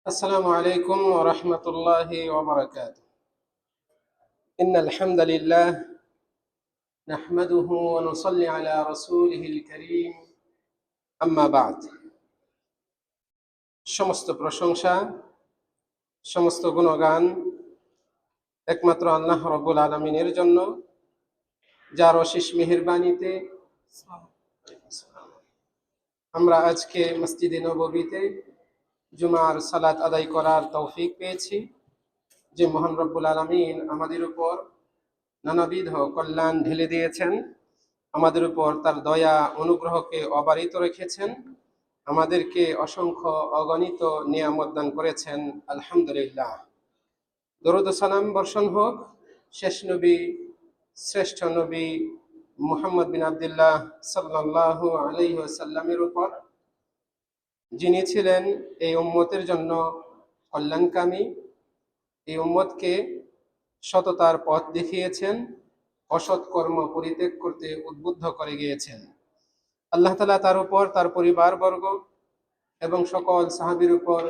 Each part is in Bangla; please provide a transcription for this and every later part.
السلام عليكم ورحمة الله وبركاته. إن الحمد لله نحمده ونصلي على رسوله الكريم أما بعد. সমস্ত প্রশংসা, সমস্ত গুণগান একমাত্র আল্লাহ রাব্বুল আলামিনের জন্য, যার অশেষ মেহেরবানিতে আমরা আজকে মসজিদে নববীতে জুমার সালাত আদায় করার তৌফিক পেয়েছি। যে মহান রব্বুল আলামিন আমাদের উপর নানাবিধ কল্যাণ ঢেলে দিয়েছেন, আমাদের উপর তার দয়া অনুগ্রহকে অবারিত রেখেছেন, আমাদেরকে অসংখ্য অগণিত নিয়ামত দান করেছেন। আলহামদুলিল্লাহ। দরুদ ও সালাম বর্ষণ হোক শেষ নবী, শ্রেষ্ঠ নবী মুহাম্মদ বিন আব্দুল্লাহ সাল্লাল্লাহু আলাইহি ওয়াসাল্লামের উপর, যিনি ছিলেন এই উম্মতের জন্য কল্যাণকামী, এই উম্মতকে সততার পথ দেখিয়েছেন, অসৎ কর্ম পরিত্যাগ করতে উদ্বুদ্ধ করে গিয়েছেন। আল্লাহ তাআলা তার উপর, তার পরিবারবর্গ এবং সকল সাহাবীর উপর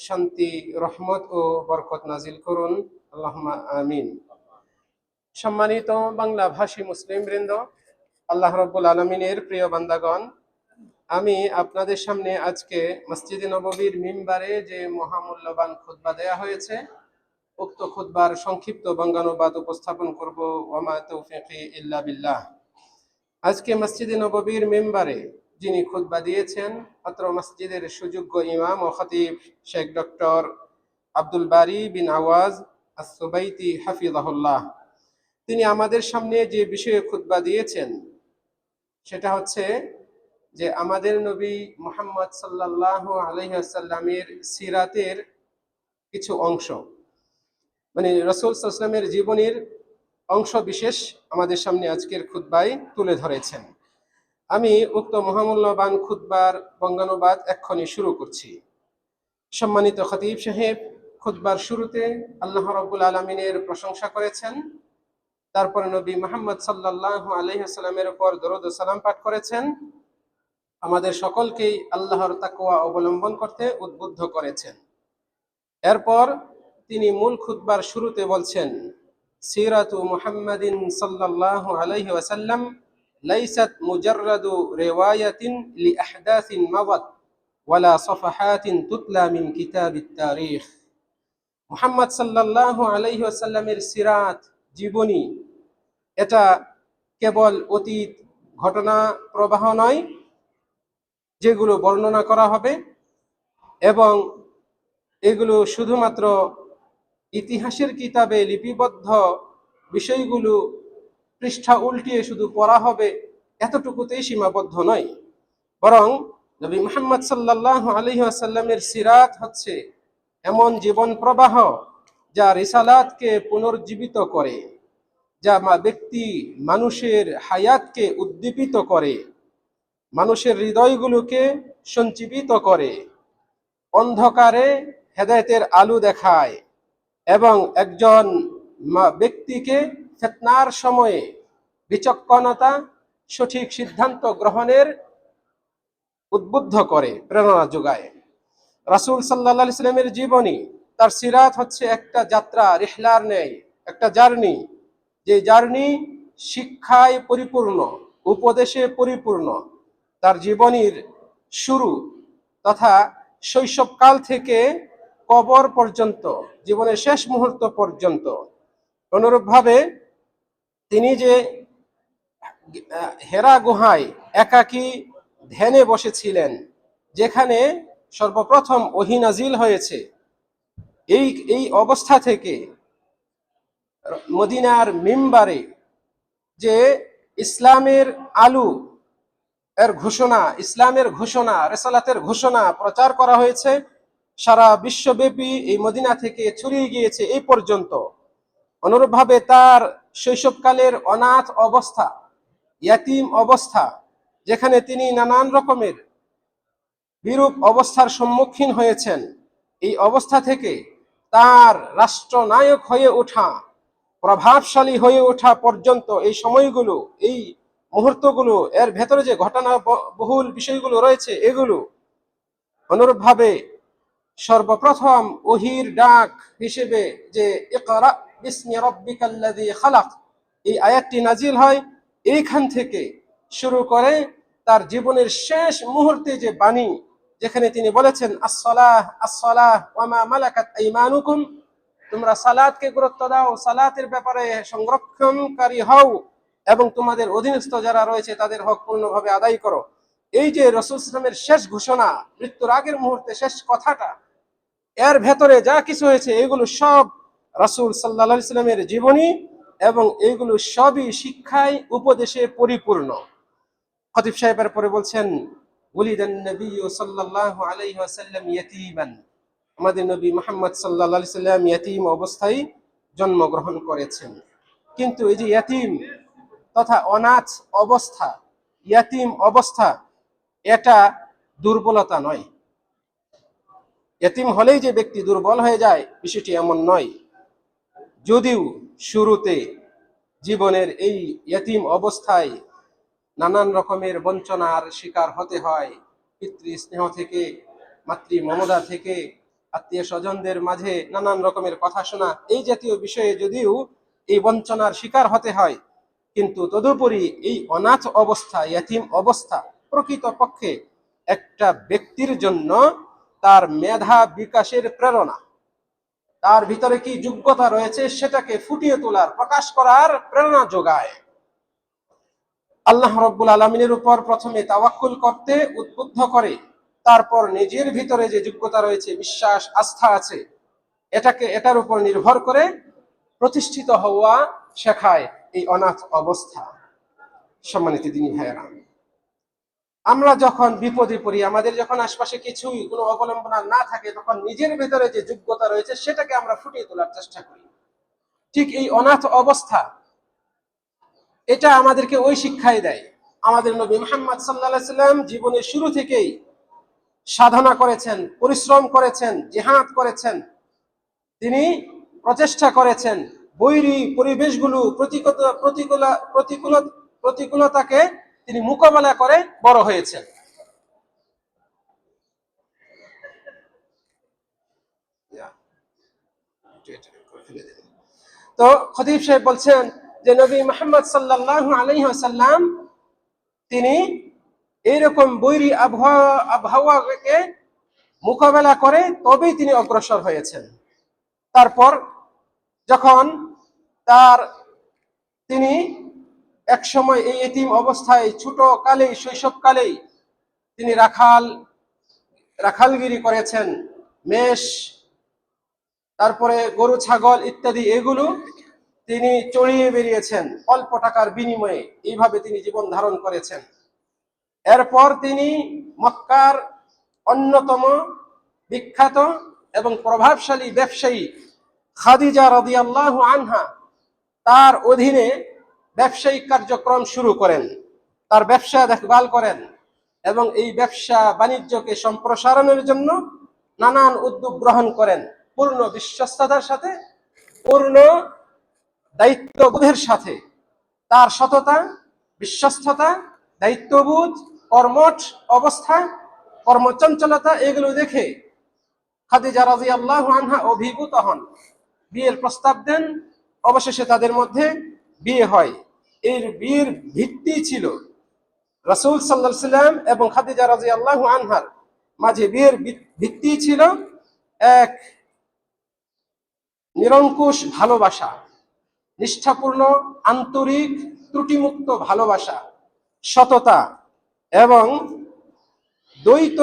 শান্তি, রহমত ও বরকত নাজিল করুন, আল্লাহুম্মা আমিন। সম্মানিত বাংলা ভাষী মুসলিম বৃন্দ, আল্লাহ রাব্বুল আলামিনের প্রিয় বান্দাগণ, আমি আপনাদের সামনে আজকে মসজিদে নববীর মিম্বারে যে মহামূল্যবান খুতবা দেয়া হয়েছে, উক্ত খুতবার সংক্ষিপ্ত বঙ্গানুবাদ উপস্থাপন করব। ওয়ামা তৌফিকি ইল্লা বিল্লাহ। আজকে মসজিদে নববীর মিম্বারে যিনি খুতবা দিয়েছেন, অত্র মসজিদের সুযোগ্য ইমাম ও খতিব শেখ ডক্টর আব্দুল বারী বিন আওয়াজ আস-সুবাইতি হাফিজাহুল্লাহ। তিনি আমাদের সামনে যে বিষয়ে খুতবা দিয়েছেন সেটা হচ্ছে যে আমাদের নবী মুহাম্মদ সাল্লাল্লাহু আলাইহি ওয়াসাল্লামের সিরাতের কিছু অংশ, মানে রাসূল সাল্লাল্লাহু আলাইহি ওয়াসাল্লামের জীবনের অংশ বিশেষ আমাদের সামনে আজকের খুতবায় তুলে ধরেছেন। আমি উক্ত মহামূল্যবান খুতবার বঙ্গানুবাদ এক্ষুনি শুরু করছি। সম্মানিত খতিব সাহেব খুতবার শুরুতে আল্লাহ রাব্বুল আলামিনের প্রশংসা করেছেন, তারপরে নবী মুহাম্মদ সাল্লাল্লাহু আলাইহি ওয়াসাল্লামের উপর দরুদ ও সালাম পাঠ করেছেন, আমাদের সকলকেই আল্লাহর তাকওয়া অবলম্বন করতে উদ্বুদ্ধ করেছেন। এরপর তিনি মূল খুতবার শুরুতে বলছেন, সিরাতু মুহাম্মাদিন সাল্লাল্লাহু আলাইহি ওয়াসাল্লাম লাইসাত মুজাররাদু রিওয়ায়াতিন লিআহদাসিন মাদাত ওয়ালা সাফহাতিন তুতলা মিন কিতাবিত তারিখ। মুহাম্মদ সাল্লাল্লাহু আলাইহি ওয়াসাল্লামের সিরাত, জীবনী, এটা কেবল অতীত ঘটনা প্রবাহ নয় যেগুলো বর্ণনা করা হবে, এবং এগুলো শুধুমাত্র ইতিহাসের কিতাবে লিপিবদ্ধ বিষয়গুলো পৃষ্ঠা উল্টিয়ে শুধু পড়া হবে এতটুকুতেই সীমাবদ্ধ নয়, বরং নবী মুহাম্মদ সাল্লাল্লাহু আলাইহি ওয়াসাল্লামের সিরাত হচ্ছে এমন জীবন প্রবাহ যা রিসালাতকে পুনর্জীবিত করে, যা ব্যক্তি মানুষের হায়াতকে উদ্দীপিত করে, মানুষের হৃদয়গুলোকে সঞ্জীবিত করে, অন্ধকারে হেদায়েতের আলো দেখায় এবং একজন ব্যক্তিকে ফিতনার সময়ে বিচক্ষণতা, সঠিক সিদ্ধান্ত গ্রহণের উদ্বুদ্ধ করে, প্রেরণা যোগায়। রাসূল সাল্লাল্লাহু আলাইহি ওয়াসাল্লামের জীবনী, তার সিরাত হচ্ছে একটা যাত্রা, রিহলার ন্যায় একটা জার্নি, যে জার্নি শিক্ষায় পরিপূর্ণ, উপদেশে পরিপূর্ণ। তার জীবনীর শুরু তথা শৈশবকাল থেকে কবর পর্যন্ত, জীবনের শেষ মুহূর্ত পর্যন্ত। অনুরূপভাবে তিনি যে হেরা গুহায় একাকী ধ্যানে বসেছিলেন, যেখানে সর্বপ্রথম ওহী নাজিল হয়েছে, এই অবস্থা থেকে মদিনার মিম্বারে যে ইসলামের আলো এর ঘোষণা, ইসলামের ঘোষণা, রিসালাতের ঘোষণা প্রচার করা হয়েছে, সারা বিশ্বব্যাপী এই মদিনা থেকে ছড়িয়ে গিয়েছে এই পর্যন্ত। অনুরূপভাবে তার শৈশবকালের অনাথ অবস্থা, ইয়াতীম অবস্থা, যেখানে তিনি নানান রকমের বিরূপ অবস্থার সম্মুখীন হয়েছেন, এই অবস্থা থেকে তার রাষ্ট্রনায়ক হয়ে ওঠা, প্রভাবশালী হয়ে ওঠা পর্যন্ত এই সময়গুলো, এই মুহূর্তগুলো, এর ভেতরে যে ঘটনা বহুল বিষয়গুলো রয়েছে এগুলো। অনুরূপভাবে সর্বপ্রথম ওহির ডাক হিসেবে যে ইকরা বিসমি রাব্বিকাল্লাযী খালাক, এই আয়াতটি নাজিল হয়, এইখান থেকে শুরু করে তার জীবনের শেষ মুহূর্তে যে বাণী, যেখানে তিনি বলেছেন আসসালাহ আসসালাহ ওয়া মা মালাকাত আইমানুকুম, তোমরা সালাতকে গুরুত্ব দাও, সালাতের ব্যাপারে সংরক্ষণকারী হও এবং তোমাদের অধীনস্থ যারা রয়েছে তাদের হক পূর্ণভাবে আদায় করো। এই যে রাসূল সাল্লাল্লাহু আলাইহি ওয়াসাল্লামের শেষ ঘোষণা, মৃত্যুর আগের মুহূর্তে শেষ কথাটা, এর ভেতরে যা কিছু হয়েছে এগুলো সব রাসূল সাল্লাল্লাহু আলাইহি ওয়াসাল্লামের জীবনী এবং এগুলো সবই শিক্ষায় উপদেশে পরিপূর্ণ। খতিব সাহেবের পরে বলছেন ওলিদান নবী সাল্লাল্লাহু আলাইহি ওয়াসাল্লাম ইয়াতীমান, আমাদের নবী মুহাম্মদ সাল্লাল্লাহু আলাইহি ওয়াসাল্লাম ইয়াতীম অবস্থায় জন্মগ্রহণ করেছেন। কিন্তু এই যে ইয়াতীম তথা অনাথ অবস্থা, ইয়াতীম অবস্থা, এটা দুর্বলতা নয়। ইয়াতীম হলেই যে ব্যক্তি দুর্বল হয়ে যায়, বিষয়টি এমন নয়। যদিও শুরুতে জীবনের এই ইয়াতীম অবস্থায় নানান রকমের বঞ্চনার শিকার হতে হয়, পিতৃ স্নেহ থেকে, মাতৃ মমতা থেকে, আত্মীয় স্বজনদের মাঝে নানান রকমের কথা শোনা, এই জাতীয় বিষয়ে যদিও এই বঞ্চনার শিকার হতে হয়, কিন্তু তদুপরি এই অনাথ অবস্থা, ইয়াতীম অবস্থা প্রকৃতপক্ষে একটা ব্যক্তির জন্য তার মেধা বিকাশের প্রেরণা, তার ভিতরে কি যোগ্যতা রয়েছে সেটাকে ফুটিয়ে তোলার, প্রকাশ করার প্রেরণা যোগায়। আল্লাহ রাব্বুল আলামিনের উপর প্রথমে তাওয়াক্কুল করতে উদ্বুদ্ধ করে, তারপর নিজের ভিতরে যে যোগ্যতা রয়েছে, বিশ্বাস আস্থা আছে, এটার উপর নির্ভর করে প্রতিষ্ঠিত হওয়া শেখায় এই অনাথ অবস্থা। সম্মানিত দিনী ভাইয়েরা, আমরা যখন বিপদে পড়ি, আমাদের যখন আশপাশে কিছুই কোনো অবলম্বন না থাকে, তখন নিজের ভিতরে যে যোগ্যতা রয়েছে সেটাকে আমরা ফুটিয়ে তোলার চেষ্টা করি। ঠিক এই অনাথ অবস্থা, এটা আমাদেরকে ওই শিক্ষাই দেয়। আমাদের নবী মুহাম্মদ সাল্লাল্লাহু আলাইহি ওয়াসাল্লাম জীবনের শুরু থেকেই সাধনা করেছেন, পরিশ্রম করেছেন, জিহাদ করেছেন, তিনি প্রচেষ্টা করেছেন বৈরী পরিবেশগুলো, প্রতিকূলতাকে তিনি মোকাবেলা করে বড় হয়েছেন। তো খতিব সাহেব বলছেন যে নবী মুহাম্মদ সাল্লাল্লাহু আলাইহি ওয়াসাল্লাম তিনি এইরকম বৈরী আবহাওয়াকে মোকাবেলা করে তবেই তিনি অগ্রসর হয়েছেন। তারপর যখন তিনি এক সময় এই এতিম অবস্থায় ছোট কালেই, শৈশবকালেই তিনি রাখালগিরি করেছেন, মেষ, তারপরে গরু ছাগল ইত্যাদি, এগুলো তিনি চড়িয়ে বেরিয়েছেন অল্প টাকার বিনিময়ে, এইভাবে তিনি জীবন ধারণ করেছেন। এরপর তিনি মক্কার অন্যতম বিখ্যাত এবং প্রভাবশালী ব্যবসায়ী খাদিজা রাদিয়াল্লাহু আনহা, তার অধীনে ব্যবসায়িক কার্যক্রম শুরু করেন, তার ব্যবসা দেখভাল করেন এবং এই ব্যবসা বাণিজ্যকে সম্প্রসারণের জন্য নানান উদ্যোগ গ্রহণ করেন, পূর্ণ বিশ্বস্ততার সাথে, পূর্ণ দায়িত্ববোধের সাথে। তার সততা, বিশ্বস্ততা, দায়িত্ববোধ, কর্মঠ অবস্থা, কর্মচঞ্চলতা, এগুলো দেখে খাদিজা রাদিয়াল্লাহু আনহা অভিভূত হন, বিয়ের প্রস্তাব দেন। অবশেষে তাদের মধ্যে বিয়ে হয়। এর বিয়ের ভিত্তি ছিল রাসূল সাল্লাল্লাহু আলাইহি ওয়াসাল্লাম এবং খাদিজা রাদিয়াল্লাহু আনহার মাঝে, বিয়ের ভিত্তি ছিল এক নিরঙ্কুশ ভালোবাসা, নিষ্ঠাপূর্ণ, আন্তরিক, ত্রুটিমুক্ত ভালোবাসা, সততা এবং দ্বৈত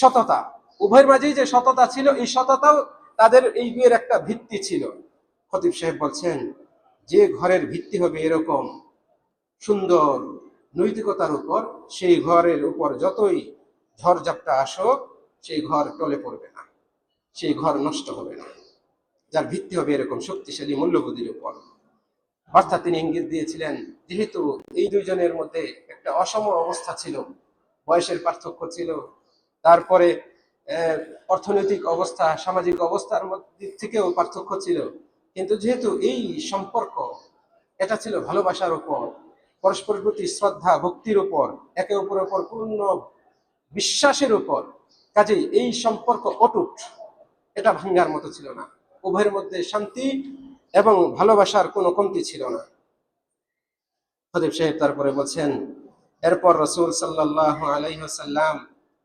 সততা, উভয়ের মাঝেই যে সততা ছিল, এই সততাও তাদের এই বিয়ের একটা ভিত্তি ছিল। খতিব সাহেব বলছেন, যে ঘরের ভিত্তি হবে এরকম সুন্দর নৈতিকতার উপর, সেই ঘরের উপর যতই ঝড়ঝাপটা আসুক সেই ঘর টলে পড়বে না, সেই ঘর নষ্ট হবে না, যার ভিত্তি হবে এরকম শক্তিশালী মূল্যবোধের উপর। অর্থাৎ তিনি ইঙ্গিত দিয়েছিলেন, যেহেতু এই দুইজনের মধ্যে একটা অসম অবস্থা ছিল, বয়সের পার্থক্য ছিল, তারপরে অর্থনৈতিক অবস্থা, সামাজিক অবস্থার মধ্যে থেকেও পার্থক্য ছিল, কিন্তু যেহেতু এই সম্পর্ক এটা ছিল ভালোবাসার উপর, পরস্পরের প্রতি শ্রদ্ধা ভক্তির উপর, একে অপরের উপর পূর্ণ বিশ্বাসের উপর, কাজেই এই সম্পর্ক অটুট, এটা ভাঙ্গার মতো ছিল না। উভয়ের মধ্যে শান্তি এবং ভালোবাসার কোনো কমতি ছিল না। খতিব সাহেব তারপরে বলছেন, এরপর রাসূল সাল্লাল্লাহু আলাইহি ওয়াসাল্লাম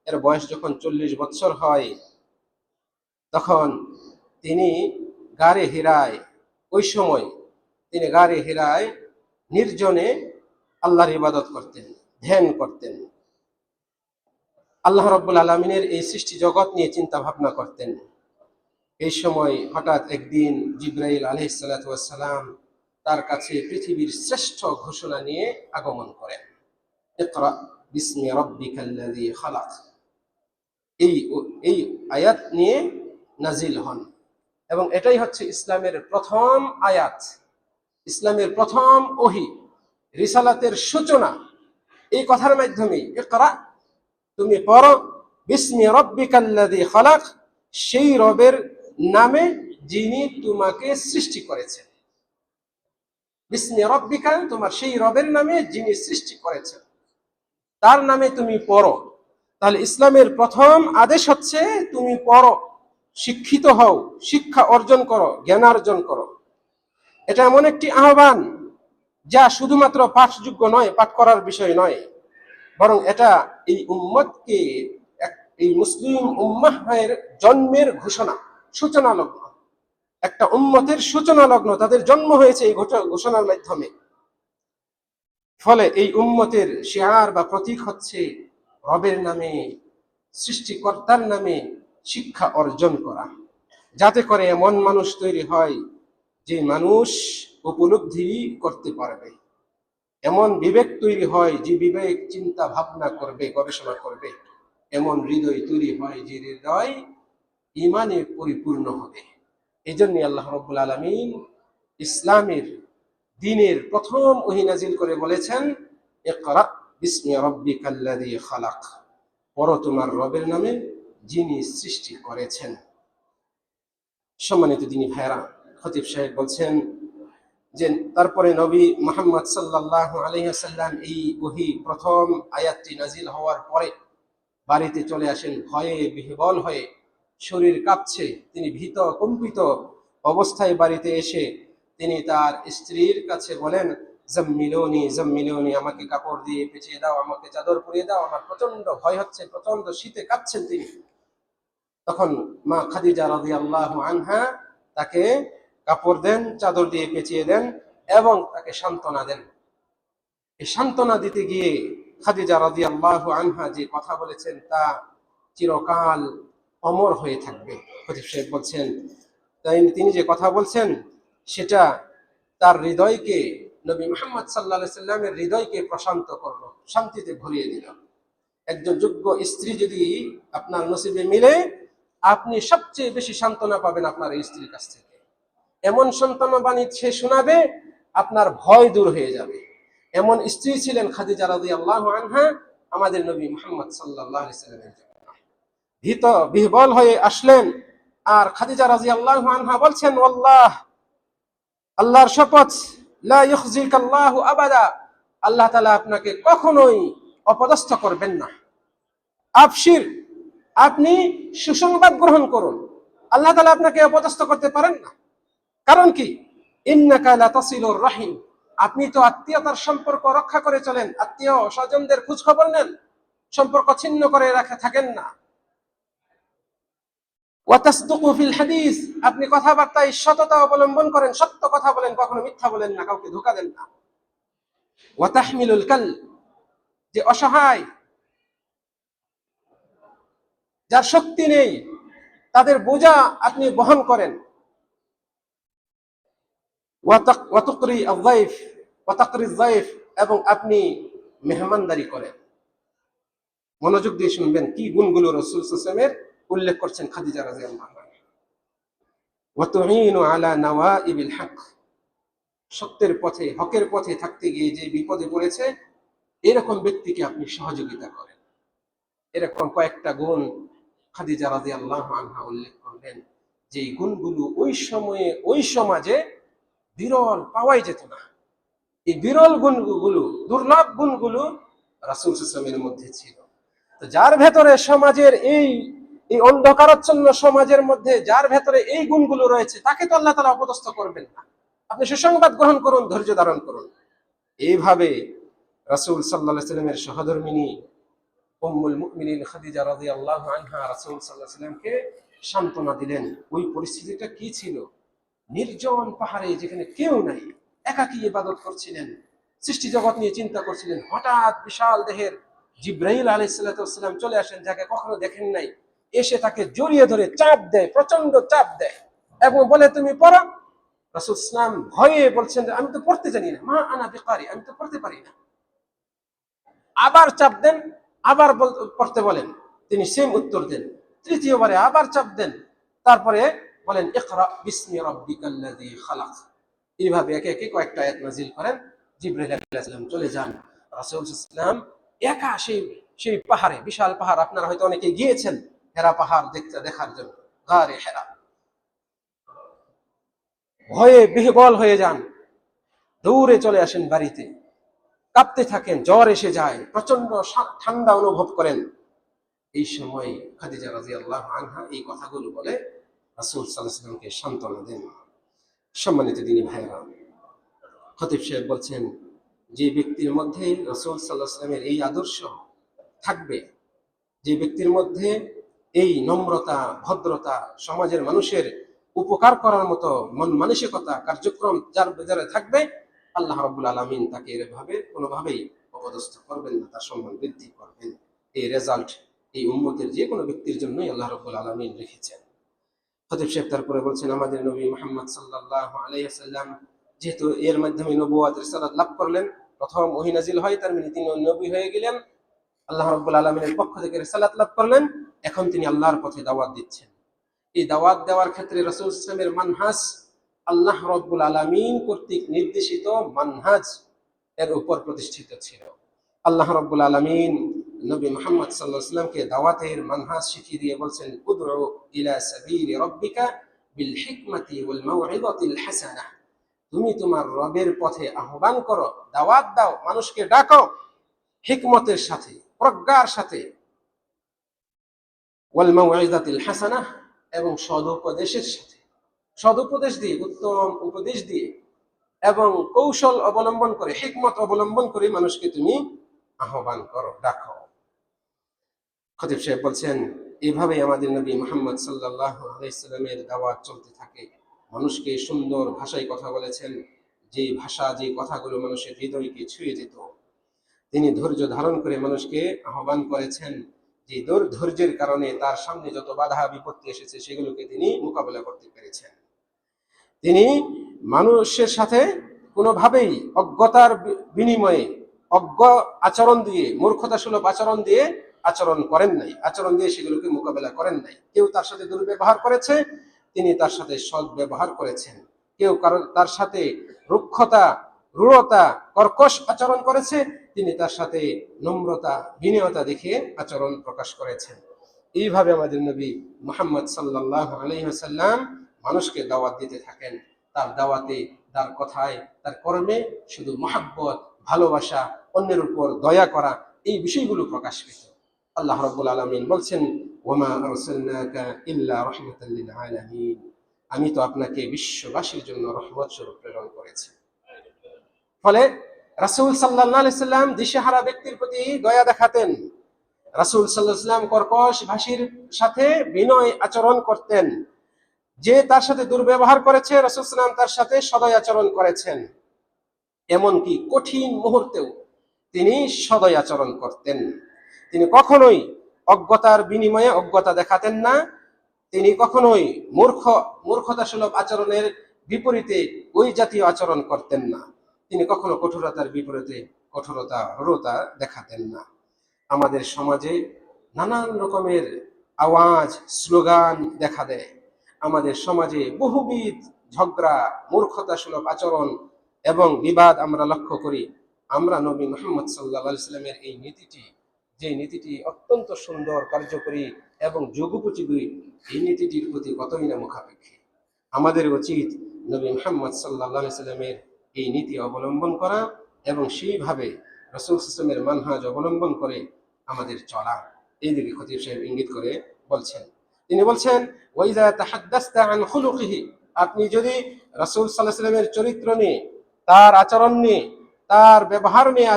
এর বয়স যখন 40 বছর হয়, তখন তিনি গারে হিরায়, ওই সময় তিনি গারে হিরায় নির্জনে আল্লাহর ইবাদত করতেন, ধ্যান করতেন, আল্লাহ রাব্বুল আলামিনের এই সৃষ্টি জগৎ নিয়ে চিন্তা ভাবনা করতেন। এই সময় হঠাৎ একদিন জিবরাইল আলাইহিস সালাতু ওয়াস সালাম তার কাছে পৃথিবীর শ্রেষ্ঠ ঘোষণা নিয়ে আগমন করেন, ইকরা বিসমি রাব্বিকাল্লাযী খালাক। এই এই আয়াত নিয়ে নাজিল হন, এবং এটাই হচ্ছে ইসলামের প্রথম আয়াত, ইসলামের প্রথম ওহী, রিসালাতের সূচনা এই কথার মাধ্যমে। ইকরা, তুমি পড়ো, বিসমি রাব্বিকাল্লাযী খালাক, সেই রবের নামে যিনি তোমাকে সৃষ্টি করেছেন। বিসমি রাব্বিকা, তোমার সেই রবের নামে যিনি সৃষ্টি করেছেন, তার নামে তুমি পড়ো। তাহলে ইসলামের প্রথম আদেশ হচ্ছে তুমি পড়ো, শিক্ষিত হও, শিক্ষা অর্জন করো, জ্ঞান অর্জন করো। এটা এমন একটি আহ্বান যা শুধুমাত্র পাঠযোগ্য নয়, পাঠ করার বিষয় নয়, বরং এটা এই উম্মতকে, এই মুসলিম উম্মাহের জন্মের ঘোষণা, সূচনা লগ্ন, একটা উম্মতের সূচনা লগ্ন, তাদের জন্ম হয়েছে এই ঘোষণার মাধ্যমে। ফলে এই উম্মতের শিয়ার বা প্রতীক হচ্ছে রবের নামে, সৃষ্টিকর্তার নামে শিক্ষা অর্জন করা, যাতে করে এমন মানুষ তৈরি হয় যে মানুষ উপলব্ধি করতে পারবে, এমন বিবেক তৈরি হয় যে বিবেক চিন্তা ভাবনা করবে, গবেষণা করবে, এমন হৃদয় তৈরি হয় যে হৃদয় ঈমানে পরিপূর্ণ হবে। এই জন্য আল্লাহ রাব্বুল আলামিন ইসলামের দ্বীনের প্রথম ওহী নাজিল করে বলেছেন, ইকরা বিসমি রাব্বিকাল্লাযী খালাক, পড়ো তোমার রবের নামে যিনি সৃষ্টি করেছেন। সম্মানিত দিনী ভাইরা, খতিব সাহেব বলছেন যে তারপরে নবী মুহাম্মদ সাল্লাল্লাহু আলাইহি ওয়াসাল্লাম এই ওহী প্রথম আয়াতটি নাজিল হওয়ার পরে বাড়িতে চলে আসেন, ভয়ে বিহ্বল হয়ে, শরীর কাঁপছে, তিনি ভীত কম্পিত অবস্থায় বাড়িতে এসে তিনি তার স্ত্রীর কাছে বলেন, জাম্মিলুনি জাম্মিলুনি, আমাকে কাপড় দিয়ে পেঁচিয়ে দাও, আমাকে চাদর পরিয়ে দাও, আমার প্রচন্ড ভয় হচ্ছে, প্রচন্ড শীতে কাঁপছেন তিনি। তখন মা খাদিজা রাদিয়াল্লাহু আনহা তাকে কাপড় দেন, চাদর দিয়ে পেঁচিয়ে দেন এবং তাকে সান্ত্বনা দেন। এই সান্ত্বনা দিতে গিয়ে খাদিজা রাদিয়াল্লাহু আনহা যে কথা বলেছেন তা চিরকাল অমর হয়ে থাকবে। খতিব সাহেব বলছেন, তাই তিনি যে কথা বলছেন সেটা তার হৃদয়কে, নবী মুহাম্মদ সাল্লাল্লাহু আলাইহি সাল্লামের হৃদয়কে প্রশান্ত করলো, শান্তিতে ভরিয়ে দিল। একজন যোগ্য স্ত্রী যদি আপনার নসিবে মিলে, আপনি সবচেয়ে বেশি সান্ত্বনা পাবেন আপনার এই স্ত্রীর কাছ থেকে। এমন সান্ত্বনা বাণী সে শোনাবে, আপনার ভয় দূর হয়ে যাবে। এমন স্ত্রী ছিলেন খাদিজা রাদিয়াল্লাহু আনহা, আমাদের নবী মুহাম্মদ সাল্লাল্লাহু আলাইহি সাল্লামের জন্য। ভীত বিহ্বল হয়ে আসলেন, আর খাদিজা রাদিয়াল্লাহু আনহা বলছেন, ওয়াল্লাহ, আল্লাহর শপথ, লা ইউখজিকাল্লাহু আবাদা, আল্লাহ তাআলা আপনাকে কখনোই অপদস্থ করবেন না। আবশির, আপনি সুসংবাদ গ্রহণ করুন, আল্লাহ তাআলা আপনাকে অপদস্থ করতে পারেন না। কারণ কি? ইন্নাকা লাতাসিলুর রাহিম, আপনি তো আত্মীয়তার সম্পর্ক রক্ষা করে চলেন, আত্মীয় স্বজনদের খোঁজ খবর নেন, সম্পর্ক ছিন্ন করে রাখা থাকেন না। ওয়া তাসদুকু ফিল হাদিস, আপনি কথাবার্তায় সততা অবলম্বন করেন, সত্য কথা বলেন, কখনো মিথ্যা বলেন না, কাউকে ধোঁকা দেন না। ওয়া তাহমিলুল কাল, যে অসহায়, যার শক্তি নেই, তাদের বোঝা আপনি বহন করেন। ওয়া তুকরি আয-যায়ফ ওয়া তাকরি আয-যায়ফ, এবং আপনি মেহমানদারি করেন। মনোযোগ দিয়ে শুনবেন কি গুণগুলো রাসূল সাল্লাল্লাহু আলাইহি ওয়াসাল্লামের উল্লেখ করছেন খাদিজা রাদিয়াল্লাহু আনহা। ওয়া তুঈনু আলা নাওয়াইবিল হক, সত্যের পথে, হকের পথে থাকতে গিয়ে যে বিপদে পড়েছে এরকম ব্যক্তিকে আপনি সহযোগিতা করেন। এরকম কয়েকটা গুণ খাদিজা রাদিয়াল্লাহু আনহা উল্লেখ করলেন, যে গুণগুলো ওই সময়ে ওই সমাজে বিরল, পাওয়াই যেত না। এই বিরল গুণগুলো, দুর্লভ গুণগুলো রাসূল সাল্লাল্লাহু আলাইহি ওয়াসাল্লামের মধ্যে ছিল। তো যার ভেতরে সমাজের এই এই অন্ধকারাচ্ছন্ন সমাজের মধ্যে যার ভেতরে এই গুণগুলো রয়েছে তাকে তো আল্লাহ তাআলা অপদস্থ করবেন না। আপনি সুসংবাদ গ্রহণ করুন, ধৈর্য ধারণ করুন। এইভাবে রাসূল সাল্লাল্লাহু আলাইহি সাল্লামের সহধর্মিণী উম্মুল মুমিনিন খাদিজা রাদিয়াল্লাহু আনহা রাসূল সাল্লাল্লাহু আলাইহি সাল্লামকে সান্ত্বনা দিলেন। ওই পরিস্থিতিটা কি ছিল? নির্জন পাহাড়ে, যেখানে কেউ নাই, একাকী ইবাদত করছিলেন, সৃষ্টি জগৎ নিয়ে চিন্তা করছিলেন। হঠাৎ বিশাল দেহের জিব্রাইল আলাইহিস সালাম চলে আসেন, যাকে কখনো দেখেন নাই। এসে তাকে জড়িয়ে ধরে চাপ দেয়, প্রচন্ড চাপ দেয় এবং বলে, তুমি পড়ো। রাসূল সাল্লাল্লাহু আলাইহি ওয়াসাল্লাম ভয়ে বলছেন, আমি তো পড়তে জানি না, মা আনা বিকারি, আমি তো পড়তে পারি না। আবার চাপ দেন, আবার পড়তে বলেন, তিনি সেম উত্তর দেন। তৃতীয়বারে আবার চাপ দেন, তারপরে বলেন, ইকরা বিসমি রাব্বিকাল্লাযী খালাক। এইভাবে একে একে কয়েকটা আয়াত নাযিল করেন। জিবরাইল আলাইহিস সালাম চলে যান। রাসূল সাল্লাল্লাহু আলাইহি ওয়াসাল্লাম একা সেই পাহাড়ে, বিশাল পাহাড়, আপনারা হয়তো অনেকে গিয়েছেন হেরা পাহাড় দেখার জন্য, গারে হেরা। ভয়ে বিহ্বল হয়ে যান, দৌড়ে চলে আসেন বাড়িতে, কাঁপতে থাকেন, জ্বর এসে যায়, প্রচন্ড ঠান্ডা অনুভব করেন। এই সময় খাদিজা রাদিয়াল্লাহু আনহা এই কথাগুলো বলে রাসূল সাল্লাল্লাহু আলাইহি ওয়াসাল্লামকে সান্ত্বনা দেন। সম্মানিত দিনী ভাইয়েরা, খতিব সাহেব বলছেন, যে ব্যক্তির মধ্যে রাসূল সাল্লাল্লাহু আলাইহি ওয়াসাল্লামের এই আদর্শ থাকবে, যে ব্যক্তির মধ্যে এই নম্রতা, ভদ্রতা, সমাজের মানুষের উপকার করার মতো মন মানসিকতা, কার্যক্রম যার ভেতরে থাকবে, আল্লাহ রাব্বুল আলামিন তাকে এভাবে কোনোভাবেই অপদস্থ করবেন না, তার সম্মান বৃদ্ধি করবেন। এই রেজাল্ট এই উম্মতের যে কোনো ব্যক্তির জন্যই আল্লাহ রাব্বুল আলামিন রেখেছেন। খতিব সাহেব তারপরে বলছেন, আমাদের নবী মুহাম্মদ সাল্লাল্লাহু আলাইহি ওয়াসাল্লাম যেহেতু এর মাধ্যমে নবুয়ত রিসালাত লাভ করলেন, প্রথম ওহী নাজিল হয়, তার মানে তিনি নবী হয়ে গেলেন, আল্লাহ রাব্বুল আলামিনের পক্ষ থেকে রিসালাত লাভ করলেন। এখন তিনি আল্লাহর পথে দাওয়াত দিচ্ছেন। এই দাওয়াত দেওয়ার ক্ষেত্রে রাসূল সাল্লাল্লাহু আলাইহি ওয়াসাল্লামের মানহাজ আল্লাহ রাব্বুল আলামিন কর্তৃক নির্দেশিত মানহাজ এর উপর প্রতিষ্ঠিত ছিল। আল্লাহ রাব্বুল আলামিন নবী মুহাম্মদ সাল্লাল্লাহু আলাইহি ওয়াসাল্লামকে দাওয়াতের মানহাজ শিখিয়ে দিয়ে বলছেন, উদউ ইলা সাবিলি রাব্বিকা বিল হিকমাতি ওয়াল মাউইযাতিল হাসানাহ। তুমি তোমার রবের পথে আহ্বান করো, দাওয়াত দাও, মানুষকে ডাকো হিকমতের সাথে, প্রজ্ঞার সাথে, ওয়াল মাউইযাতিল হাসানাহ, এবং সদুপদেশের সাথে, সদুপদেশ দিয়ে, উত্তম উপদেশ দিয়ে এবং কৌশল অবলম্বন করে, হিকমত অবলম্বন করে মানুষকে তুমি আহ্বান করো, ডাকো। খতিব সাহেব বলছেন, এইভাবে আমাদের নবী মুহাম্মদ সাল্লাল্লাহু আলাইহি সাল্লামের দাওয়াত চলতে থাকে। মানুষকে সুন্দর ভাষায় কথা বলেছেন, যে ভাষা, যে কথাগুলো মানুষের হৃদয়কে ছুঁয়ে যেত। তিনি ধৈর্য ধারণ করে মানুষকে আহ্বান করেছেন, যে ধৈর্যের কারণে তার সামনে যত বাধা বিপত্তি এসেছে সেগুলোকে তিনি মোকাবেলা করতে পেরেছেন। তিনি মানুষের সাথে কোনোভাবেই অজ্ঞতার বিনিময়ে, অজ্ঞ আচরণ দিয়ে, মূর্খতা সুলভ আচরণ দিয়ে আচরণ করেন নাই, আচরণ দিয়ে সেগুলোকে মোকাবেলা করেন নাই। কেউ তার সাথে দুর্ব্যবহার করেছে, তিনি তার সাথে সৎ ব্যবহার করেছেন। কেউ কারণ তার সাথে রুক্ষতা, রূঢ়তা, কর্কশ আচরণ করেছে, তিনি তার সাথে নম্রতা, বিনয়তা দেখিয়ে আচরণ প্রকাশ করেছেন। এইভাবে আমাদের নবী মুহাম্মদ সাল্লাল্লাহু আলাইহি ওয়াসাল্লাম মানুষকে দাওয়াত দিতে থাকেন। তার দাওয়াতে, তার কথায়, তার কর্মে শুধু মহাব্বত, ভালোবাসা, অন্যের উপর দয়া করা, এই বিষয়গুলো প্রকাশ পেত। আল্লাহ রাব্বুল আলামিন বলছেন, ওয়ামা আরসালনাকা ইল্লা রাহমাতাল লিল আলামিন। আমি তো আপনাকে বিশ্ববাসীর জন্য রহমত স্বরূপ প্রেরণ করেছি। ফলে রাসূল সাল্লাল্লাহু আলাইহি সাল্লাম দিশেহারা ব্যক্তির প্রতি দয়া দেখাতেন। রাসূল সাল্লাল্লাহু আলাইহি সাল্লাম কর্কশ ভাষীর সাথে বিনয় আচরণ করতেন। যে তার সাথে দুর্ব্যবহার করেছে, রাসূল সাল্লাল্লাহু আলাইহি সাল্লাম তার সাথে সদয় আচরণ করেছেন। এমনকি কঠিন মুহূর্তেও তিনি সদয় আচরণ করতেন। তিনি কখনোই অজ্ঞতার বিনিময়ে অজ্ঞতা দেখাতেন না। তিনি কখনোই মূর্খতা সুলভ আচরণের বিপরীতে ওই জাতীয় আচরণ করতেন না। তিনি কখনো কঠোরতার বিপরীতে কঠোরতা, রূঢ়তা দেখাতেন না। আমাদের সমাজে নানান রকমের আওয়াজ, স্লোগান দেখা দেয়। আমাদের সমাজে বহুবিধ ঝগড়া, মূর্খতা সুলভ আচরণ এবং বিবাদ আমরা লক্ষ্য করি। আমরা নবী মুহাম্মদ সাল্লাল্লাহু আলাইহি সাল্লামের এই নীতিটি, যে নীতিটি অত্যন্ত সুন্দর, কার্যকরী এবং যুগোপযোগী, এই নীতিটির প্রতি কতই না মুখাপেক্ষী। আমাদের উচিত নবী মুহাম্মদ সাল্লাল্লাহু আলাইহি সাল্লামের এই নীতি অবলম্বন করা এবং সেইভাবে রাসূল সাল্লাল্লাহু আলাইহি ওয়াসাল্লামের মানহাজ অবলম্বন করে আমাদের চলা। এইদিকে খতিব সাহেব ইঙ্গিত করে বলছেন। তিনি বলছেন ওয়াইজা তাহাদ্দাসতা আন খুলুকিহি, আপনি যদি রাসূল সাল্লাল্লাহু আলাইহি ওয়াসাল্লামের চরিত্র নিয়ে, তার আচরণ নিয়ে, তার ব্যবহার নিয়ে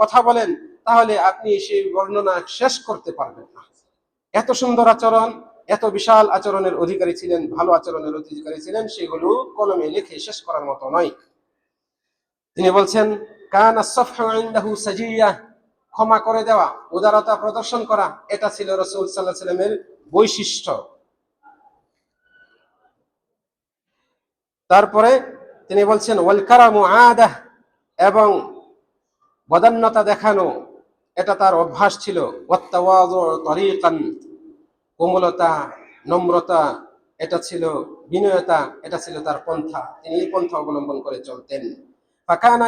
কথা বলেন, তাহলে আপনি সেই বর্ণনা শেষ করতে পারবেন না। এত সুন্দর আচরণ, এত বিশাল আচরণের অধিকারী ছিলেন, ভালো আচরণের অধিকারী ছিলেন, সেগুলো কলমে লিখে শেষ করার মতো নয়। তিনি বলছেন কানা সাফহু ইনদাহু সাজিয়া, ক্ষমা করে দেওয়া, উদারতা প্রদর্শন করা, এটা ছিল রাসূল সাল্লাল্লাহু আলাইহি ওয়াসাল্লামের বৈশিষ্ট্য। তারপরে তিনি বলছেন ওয়াল কারামু আদাহ, এবং বদান্যতা দেখানো এটা তার অভ্যাস ছিল। ওয়াত্তাওয়াযু তরিকান, কোমলতা, নম্রতা এটা ছিল, বিনয়তা এটা ছিল তার পন্থা, তিনি এই পন্থা অবলম্বন করে চলতেন। ফাকানা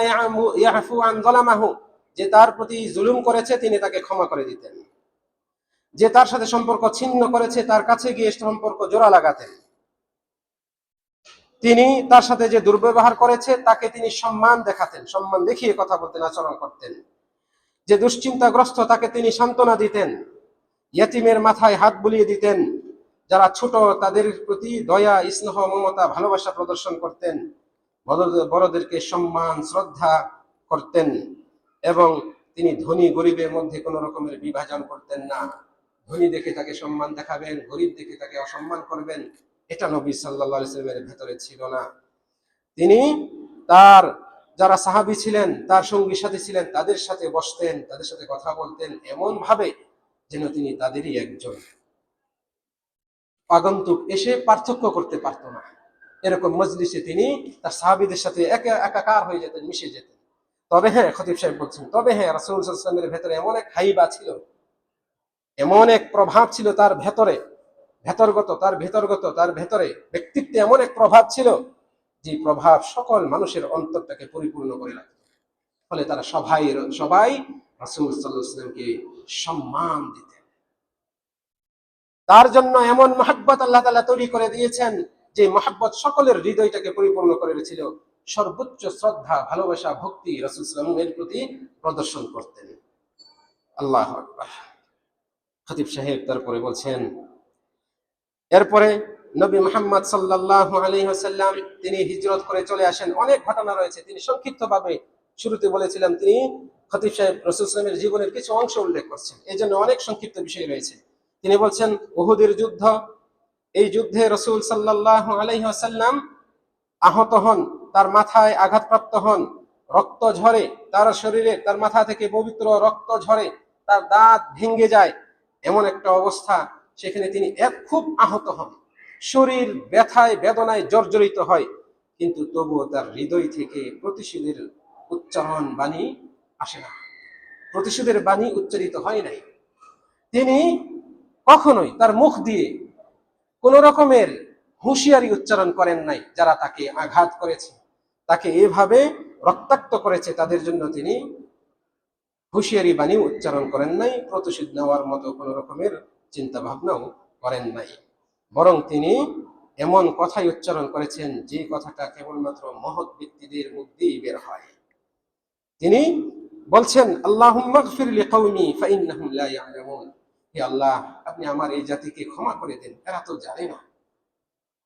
ইয়াফু আন যালামাহু, যে তার প্রতি জুলুম করেছে তিনি তাকে ক্ষমা করে দিতেন, যে তার সাথে সম্পর্ক ছিন্ন করেছে তার কাছে গিয়ে সম্পর্ক জোড়া লাগাতেন, তিনি তার সাথে যে দুর্ব্যবহার করেছে তাকে তিনি সম্মান দেখাতেন, সম্মান দেখিয়ে কথা বলতেন, আচরণ করতেন। যে দুশ্চিন্তাগ্রস্ত তাকে তিনি সান্ত্বনা দিতেন, ইয়েতিমের মাথায় হাত বুলিয়ে দিতেন, যারা ছোট তাদের প্রতি দয়া, স্নেহ, মমতা, ভালোবাসা প্রদর্শন করতেন, বড়দেরকে সম্মান শ্রদ্ধা করতেন। এবং তিনি ধনী গরিবের মধ্যে কোনো রকমের বিভাজন করতেন না। ধনী দেখে তাকে সম্মান দেখাবেন, গরিব দেখে তাকে অসম্মান করবেন, এটা নবী সাল্লাল্লাহু আলাইহি ওয়াসাল্লামের ভেতরে ছিল না। তিনি তার যারা সাহাবী ছিলেন, তার সঙ্গী সাথী ছিলেন, তাদের সাথে বসতেন, তাদের সাথে কথা বলতেন এমন ভাবে যেন তিনি তাদেরই একজন, আগন্তুক এসে পার্থক্য করতে পারত না। এরকম মজলিসে তিনি তার সাহাবীদের সাথে একাকার হয়ে যেতেন, মিশে যেতেন। তবে হ্যাঁ, খতিব সাহেব বলছেন, তবে হ্যাঁ, রাসূল সাল্লাল্লাহু আলাইহি ওয়াসাল্লামের ভেতরে এমন এক হাইবা ছিল, এমন এক প্রভাব ছিল তার ভেতরে, তার ভেতরে ব্যক্তিত্বে এমন এক প্রভাব ছিল, যে প্রভাব সকল মানুষের অন্তরটাকে পরিপূর্ণ করে রাখত। ফলে তারা সবাই রাসূল সাল্লাল্লাহু আলাইহি ওয়াসাল্লামকে সম্মান দিতেন। তার জন্য এমন মহব্বত আল্লাহ তাআলা তৈরি করে দিয়েছেন, যে মহব্বত সকলের হৃদয়টাকে পরিপূর্ণ করে রেখেছিল। সর্বোচ্চ শ্রদ্ধা, ভালোবাসা, ভক্তি রাসূল সাল্লাল্লাহু আলাইহি ওয়াসাল্লামের প্রতি প্রদর্শন করতেন। আল্লাহু আকবার। খতিব সাহেব তারপরে বলছেন, এরপরে নবী মুহাম্মদ সাল্লাল্লাহু আলাইহি ওয়াসাল্লাম তিনি হিজরত করে চলে আসেন। অনেক ঘটনা রয়েছে, তিনি সংক্ষিপ্তভাবে শুরুতে বলেছিলাম, তিনি খতিব সাহেব রাসূল সাল্লাল্লাহু আলাইহি ওয়াসাল্লামের জীবনের কিছু অংশ উল্লেখ করছেন, এই জন্য অনেক সংক্ষিপ্ত বিষয় রয়েছে। তিনি বলছেন উহুদের যুদ্ধ, এই যুদ্ধে রাসূল সাল্লাল্লাহু আলাইহি ওয়াসাল্লাম আহত হন, তার মাথায় আঘাতপ্রাপ্ত হন, রক্ত ঝরে তার শরীরে, তার মাথা থেকে পবিত্র রক্ত ঝরে, তার দাঁত ভেঙে যায়, এমন একটা অবস্থা। সেখানে তিনি খুব আহত হন, শরীর ব্যথায় বেদনায় জর্জরিত হয়, কিন্তু তবুও তার হৃদয় থেকে প্রতিশোধের উচ্চারণ বাণী আসে না, প্রতিশোধের বাণী উচ্চারিত হয় নাই। তিনি কখনোই তার মুখ দিয়ে কোন রকমের হুঁশিয়ারি উচ্চারণ করেন নাই। যারা তাকে আঘাত করেছে, তাকে এভাবে রক্তাক্ত করেছে, তাদের জন্য তিনি হুঁশিয়ারি বাণী উচ্চারণ করেন নাই, প্রতিশোধ নেওয়ার মতো কোন রকমের চিন্তা ভাবনাও করেন নাই। বরং তিনি এমন কথাই উচ্চারণ করেছেন, যে কথাটা কেবলমাত্র মহৎ ব্যক্তিদের মুখ দিয়েই বের হয়। তিনি বলছেন আল্লাহুম্মা গফির লিকাওমি ফাইন্নাহুম লা ইয়ালামুন, হে আল্লাহ, আপনি আমার এই জাতিকে ক্ষমা করে দেন, এরা তো জানে না,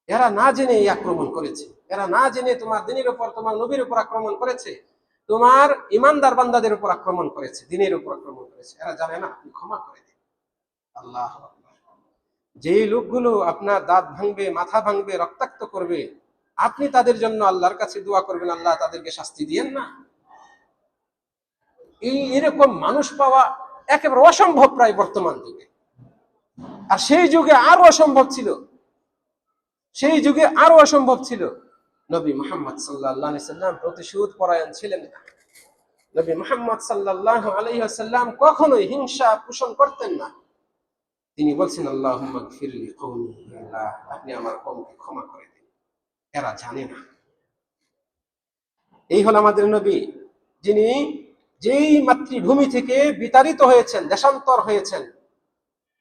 এরা না জেনে এই আক্রমণ করেছে, এরা না জেনে তোমার দিনের উপর, তোমার নবীর উপর আক্রমণ করেছে, তোমার ইমানদার বান্দাদের উপর আক্রমণ করেছে, দিনের উপর আক্রমণ করেছে, এরা জানে না, আপনি ক্ষমা করে দেন। আল্লাহ, যে লোকগুলো আপনার দাঁত ভাঙবে, মাথা ভাঙবে, রক্তাক্ত করবে, আপনি তাদের জন্য আল্লাহর কাছে দোয়া করবেন, আল্লাহ তাদেরকে শাস্তি দিয়েন না। এরকম মানুষ পাওয়া একেবারে অসম্ভব প্রায় বর্তমান যুগে। আর সেই যুগে আরো অসম্ভব ছিল, সেই যুগে আরো অসম্ভব ছিল। নবী মুহাম্মদ সাল্লাল্লাহু আলাইহি ওয়াসাল্লাম প্রতিশোধ পরায়ণ ছিলেন না। নবী মুহাম্মদ সাল্লাল্লাহু আলাইহি ওয়াসাল্লাম কখনোই হিংসা পোষণ করতেন না। তিনি বলছেন আল্লাহুম্মা গফির লিকওমি, আল্লাহ আপনি আমার কওমকে ক্ষমা করে দিন, এরা জানে না। এই হল আমাদের নবী, যিনি যেই মাতৃভূমি থেকে বিতাড়িত হয়েছেন, দেশান্তর হয়েছেন,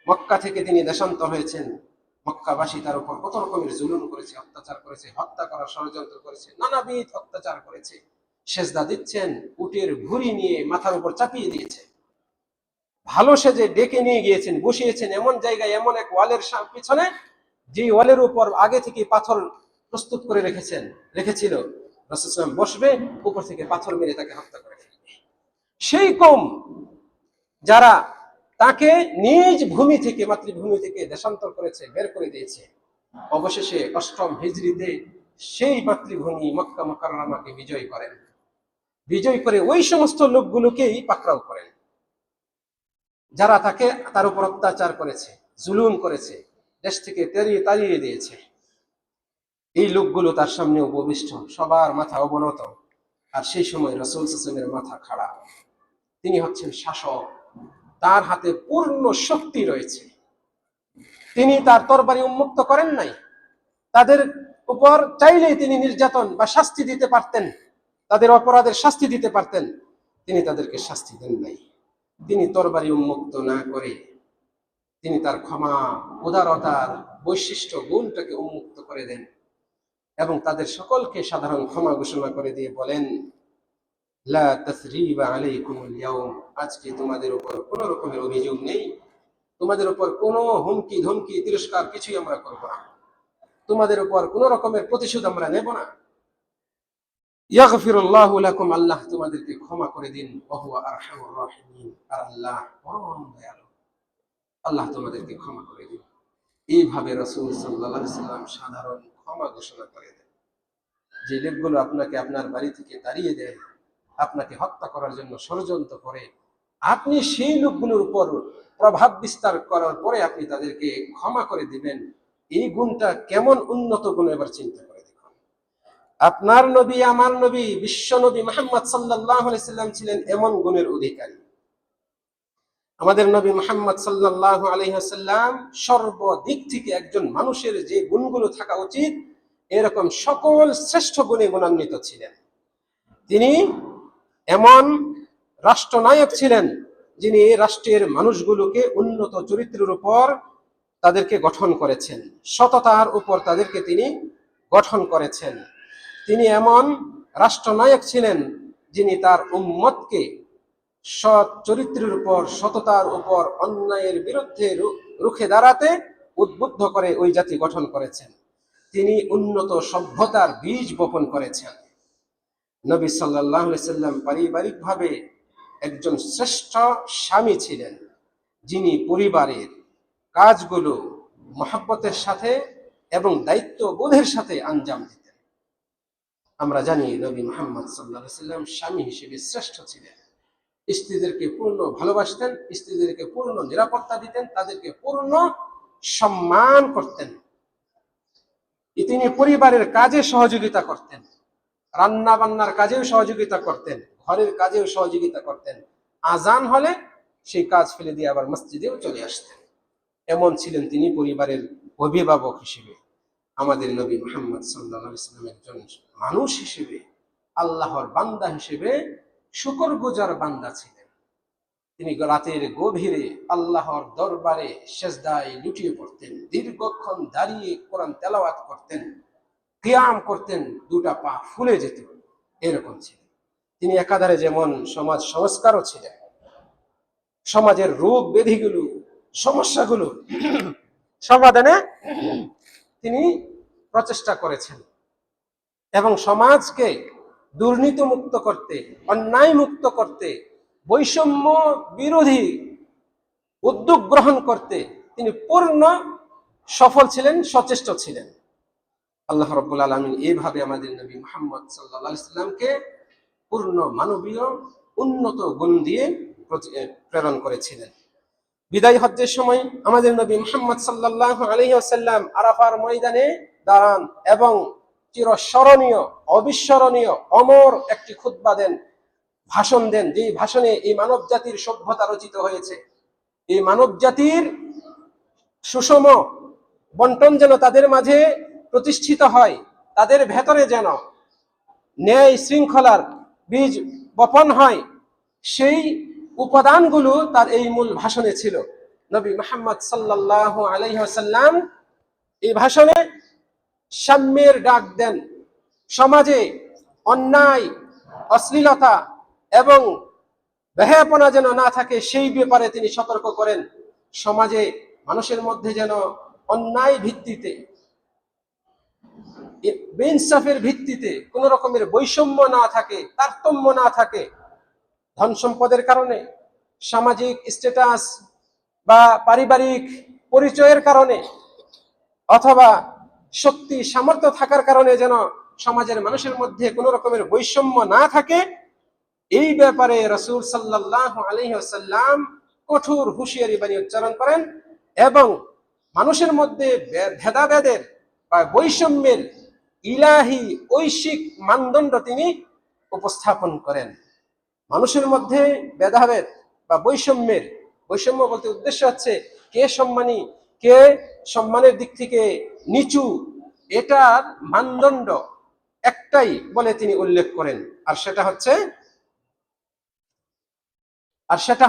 মক্কা থেকে তিনি দেশান্তর হয়েছেন। মক্কাবাসী তার উপর কত রকমের জুলুম করেছে, অত্যাচার করেছে, হত্যা করার ষড়যন্ত্র করেছে, নানাবিধ অত্যাচার করেছে। সেজদা দিচ্ছেন, উটের ভুঁড়ি নিয়ে মাথার উপর চাপিয়ে দিয়েছে। ভালো সেজে ডেকে নিয়ে গিয়েছেন, বসিয়েছেন এমন জায়গায়, এমন এক ওয়ালের পিছনে, যে ওয়ালের উপর আগে থেকে পাথর প্রস্তুত করে রেখেছিল। রাসূল সাল্লাল্লাহু আলাইহি ওয়াসাল্লাম বসবে, উপর থেকে পাথর মেরে তাকে হত্যা করে ফেলবে। সেই কওম যারা তাকে নিজ ভূমি থেকে, মাতৃভূমি থেকে দেশান্তর করেছে, বের করে দিয়েছে, অবশেষে ৮ম হিজরিতে সেই মাতৃভূমি মক্কা মুকাররমাকে বিজয় করেন। বিজয় করে ওই সমস্ত লোকগুলোকেই পাকড়াও করেন যারা তার উপর অত্যাচার করেছে, জুলুম করেছে, দেশ থেকে তাড়িয়ে দিয়েছে। এই লোকগুলো তার সামনে উপবিষ্ট, সবার মাথা অবনত। আর সেই সময় রাসূল সাল্লাল্লাহু আলাইহি ওয়াসাল্লামের মাথা খাড়া। তিনি হচ্ছেন শাসক, তার হাতে পূর্ণ শক্তি রয়েছে। তিনি তার তরবারি উন্মুক্ত করেন নাই। তাদের উপর চাইলেই তিনি নির্যাতন বা শাস্তি দিতে পারতেন, তাদের অপরাধের শাস্তি দিতে পারতেন। তিনি তাদেরকে শাস্তি দেন নাই। তিনি তরবারি উন্মুক্ত না করে তিনি তার ক্ষমা, উদারতার বৈশিষ্ট্য গুণটাকে উন্মুক্ত করে দেন এবং তাদের সকলকে সাধারণ ক্ষমা ঘোষণা করে দিয়ে বলেন, লা তাসরিবা আলাইকুমুল ইয়াউম, আজকে তোমাদের উপর কোনো রকমের অভিযোগ নেই, তোমাদের উপর কোনো হুমকি ধমকি তিরস্কার কিছুই আমরা করব না, তোমাদের উপর কোনো রকমের প্রতিশোধ আমরা নেব না। ইয়াগফিরুল্লাহু লাকুম, আল্লাহ তোমাদেরকে ক্ষমা করে দিন। ওয়া হুয়া আরহামুর রাহিমিন, আর আল্লাহ পরম দয়ালু, আল্লাহ তোমাদেরকে ক্ষমা করে দিন। এইভাবে রাসূল সাল্লাল্লাহু আলাইহি ওয়াসাল্লাম সাধারণ ক্ষমা ঘোষণা করে দেন। যে লোকগুলো আপনাকে আপনার বাড়ি থেকে তাড়িয়ে দেয়, আপনাকে হত্যা করার জন্য ষড়যন্ত্র করে, আপনি সেই লোকগুলোর উপর প্রভাব বিস্তার করার পরে আপনি তাদেরকে ক্ষমা করে দিবেন, এই গুণটা কেমন উন্নত গুণ এবার চিন্তা করে দেখুন। আপনার নবী, আমার নবী, বিশ্ব নবী মুহাম্মদ সাল্লাল্লাহু আলাইহি সাল্লাম ছিলেন এমন গুণের অধিকারী। আমাদের নবী মুহাম্মদ সাল্লাল্লাহু আলাইহি ওয়াসাল্লাম সর্বদিক থেকে একজন মানুষের যে গুণগুলো থাকা উচিত, এরকম সকল শ্রেষ্ঠ গুণে গুণান্বিত ছিলেন। তিনি এমন রাষ্ট্রনায়ক ছিলেন যিনি রাষ্ট্রের মানুষগুলোকে উন্নত চরিত্রের উপর তাদেরকে গঠন করেছেন, সততার উপর তাদেরকে তিনি গঠন করেছেন। তিনি এমন রাষ্ট্রনায়ক ছিলেন যিনি তার উম্মতকে সৎ চরিত্রের উপর, সততার উপর, অন্যায়ের বিরুদ্ধে রুখে দাঁড়াতে উদ্বুদ্ধ করে ওই জাতি গঠন করেছেন। তিনি উন্নত সভ্যতার বীজ বপন করেছেন। নবী সাল্লাল্লাহু আলাইহি সাল্লাম পারিবারিকভাবে একজন শ্রেষ্ঠ স্বামী ছিলেন, যিনি পরিবারের কাজগুলো মহব্বতের সাথে এবং দায়িত্ববোধের সাথে আঞ্জাম দিতেন। আমরা জানি নবী মুহাম্মদ সাল্লাল্লাহু আলাইহি সাল্লাম স্বামী হিসেবে শ্রেষ্ঠ ছিলেন। স্ত্রীদেরকে পূর্ণ ভালোবাসতেন, স্ত্রীদেরকে পূর্ণ নিরাপত্তা দিতেন, তাদেরকে পূর্ণ সম্মান করতেন। তিনি পরিবারের কাজে সহযোগিতা করতেন, রান্না বান্নার কাজেও সহযোগিতা করতেন, ঘরের কাজেও সহযোগিতা করতেন। আজান হলে সেই কাজ ফেলে দিয়ে আবার মসজিদেও চলে আসতেন। এমন ছিলেন তিনি পরিবারের অভিভাবক হিসেবে। আমাদের নবী মুহাম্মদ সাল্লাল্লাহু আলাইহি ওয়াসাল্লাম একজন মানুষ হিসেবে, আল্লাহর বান্দা হিসেবে শুকরগুজার বান্দা ছিলেন। তিনি রাতের গভীরে আল্লাহর দরবারে সেজদায় লুটিয়ে পড়তেন, দীর্ঘক্ষণ দাঁড়িয়ে কোরআন তেলাওয়াত করতেন, কিয়াম করতেন, দুটা পা ফুলে যেত, এরকম ছিলেন তিনি। একাধারে যেমন সমাজ সংস্কারও ছিলেন, সমাজের রোগ ব্যাধিগুলো, সমস্যাগুলো সমাধানে তিনি প্রচেষ্টা করেছেন এবং সমাজকে দুর্নীতি মুক্ত করতে, অন্যায় মুক্ত করতে, বৈষম্য বিরোধী উদ্যোগ গ্রহণ করতে তিনি পূর্ণ সফল ছিলেন, সচেষ্ট ছিলেন। আল্লাহ রাব্বুল আলামিন এইভাবে আমাদের নবী মুহাম্মদ সাল্লাল্লাহু আলাইহি সাল্লামকে পূর্ণ মানবীয় উন্নত গুণ দিয়ে প্রেরণ করেছিলেন। বিদায় হজ্জের সময় আমাদের নবী মুহাম্মদ সাল্লাল্লাহু আলাইহি ওয়াসাল্লাম আরাফার ময়দানে দাঁড়ান এবং চিরস্মরণীয়, অবিস্মরণীয়, অমর একটি খুতবা দেন, ভাষণ দেন, যেই ভাষণে এই মানব জাতির সভ্যতা রচিত হয়েছে। এই মানব জাতির সুষম বন্টন যেন তাদের মাঝে প্রতিষ্ঠিত হয়, তাদের ভেতরে যেন ন্যায় শৃঙ্খলার বীজ বপন হয়, সেই উপাদানগুলো তার এই মূল ভাষণে ছিল। নবী মুহাম্মদ সাল্লাল্লাহু আলাইহি ওয়াসাল্লাম এই ভাষণে সাম্যের ডাক দেন, সমাজে অন্যায়, অশ্লীলতা এবং বেহায়াপনা যেন না থাকে সেই ব্যাপারে তিনি সতর্ক করেন। সমাজে মানুষের মধ্যে যেন অন্যায় ভিত্তিতে, বেইনসাফের ভিত্তিতে কোন রকমের বৈষম্য না থাকে, তারতম্য না থাকে। ধন সম্পদের কারণে, সামাজিক স্ট্যাটাস বা পারিবারিক পরিচয়ের কারণে, অথবা শক্তি সামর্থ্য থাকার কারণে যেন সমাজের মানুষের মধ্যে কোন রকমের বৈষম্য না থাকে, এই ব্যাপারে রাসূল সাল্লাল্লাহু আলাইহি ওয়াসাল্লাম কঠোর হুঁশিয়ারি বাণী উচ্চারণ করেন এবং মানুষের মধ্যে ভেদাভেদের বা বৈষম্যের ইলাহি ঐশিক মানদণ্ড তিনি উপস্থাপন করেন। মানুষের মধ্যে ভেদাভেদ বা বৈষম্য বলতে উদ্দেশ্য হচ্ছে কে সম্মানী, কে সম্মানের দিক থেকে নিচু, এটার মানদণ্ড একটাই বলে তিনি উল্লেখ করেন, আর সেটা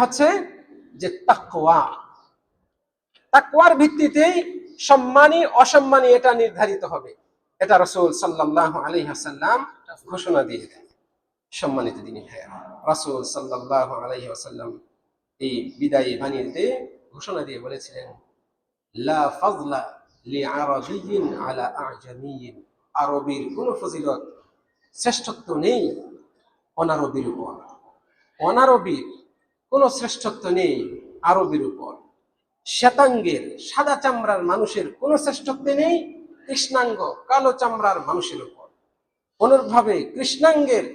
হচ্ছে যে তাকওয়ার ভিত্তিতেই সম্মানী অসম্মানী এটা নির্ধারিত হবে। এটা রাসূল সাল্লাল্লাহু আলাইহি ওয়াসাল্লাম ঘোষণা দিয়ে দেন। সম্মানিত দিনী ভাইয়েরা, রাসূল সাল্লাল্লাহু আলাইহি ওয়াসাল্লাম এই বিদায়ী বাণীতে ঘোষণা দিয়ে বলেছিলেন, লা ফাযলা লিআরাবিয়্যিন আলা আ'জামিয়্যিন, আরবীর কোন ফজিলত, শ্রেষ্ঠত্ব নেই অনারবীর উপর। অনারবীর কোন শ্রেষ্ঠত্ব নেই আরবীর উপর। শ্বেতাঙ্গের, সাদা চামড়ার মানুষের কোন শ্রেষ্ঠত্ব নেই কৃষ্ণাঙ্গ, কালো চামড়ার মানুষের উপর। অনুরূপভাবে কৃষ্ণাঙ্গের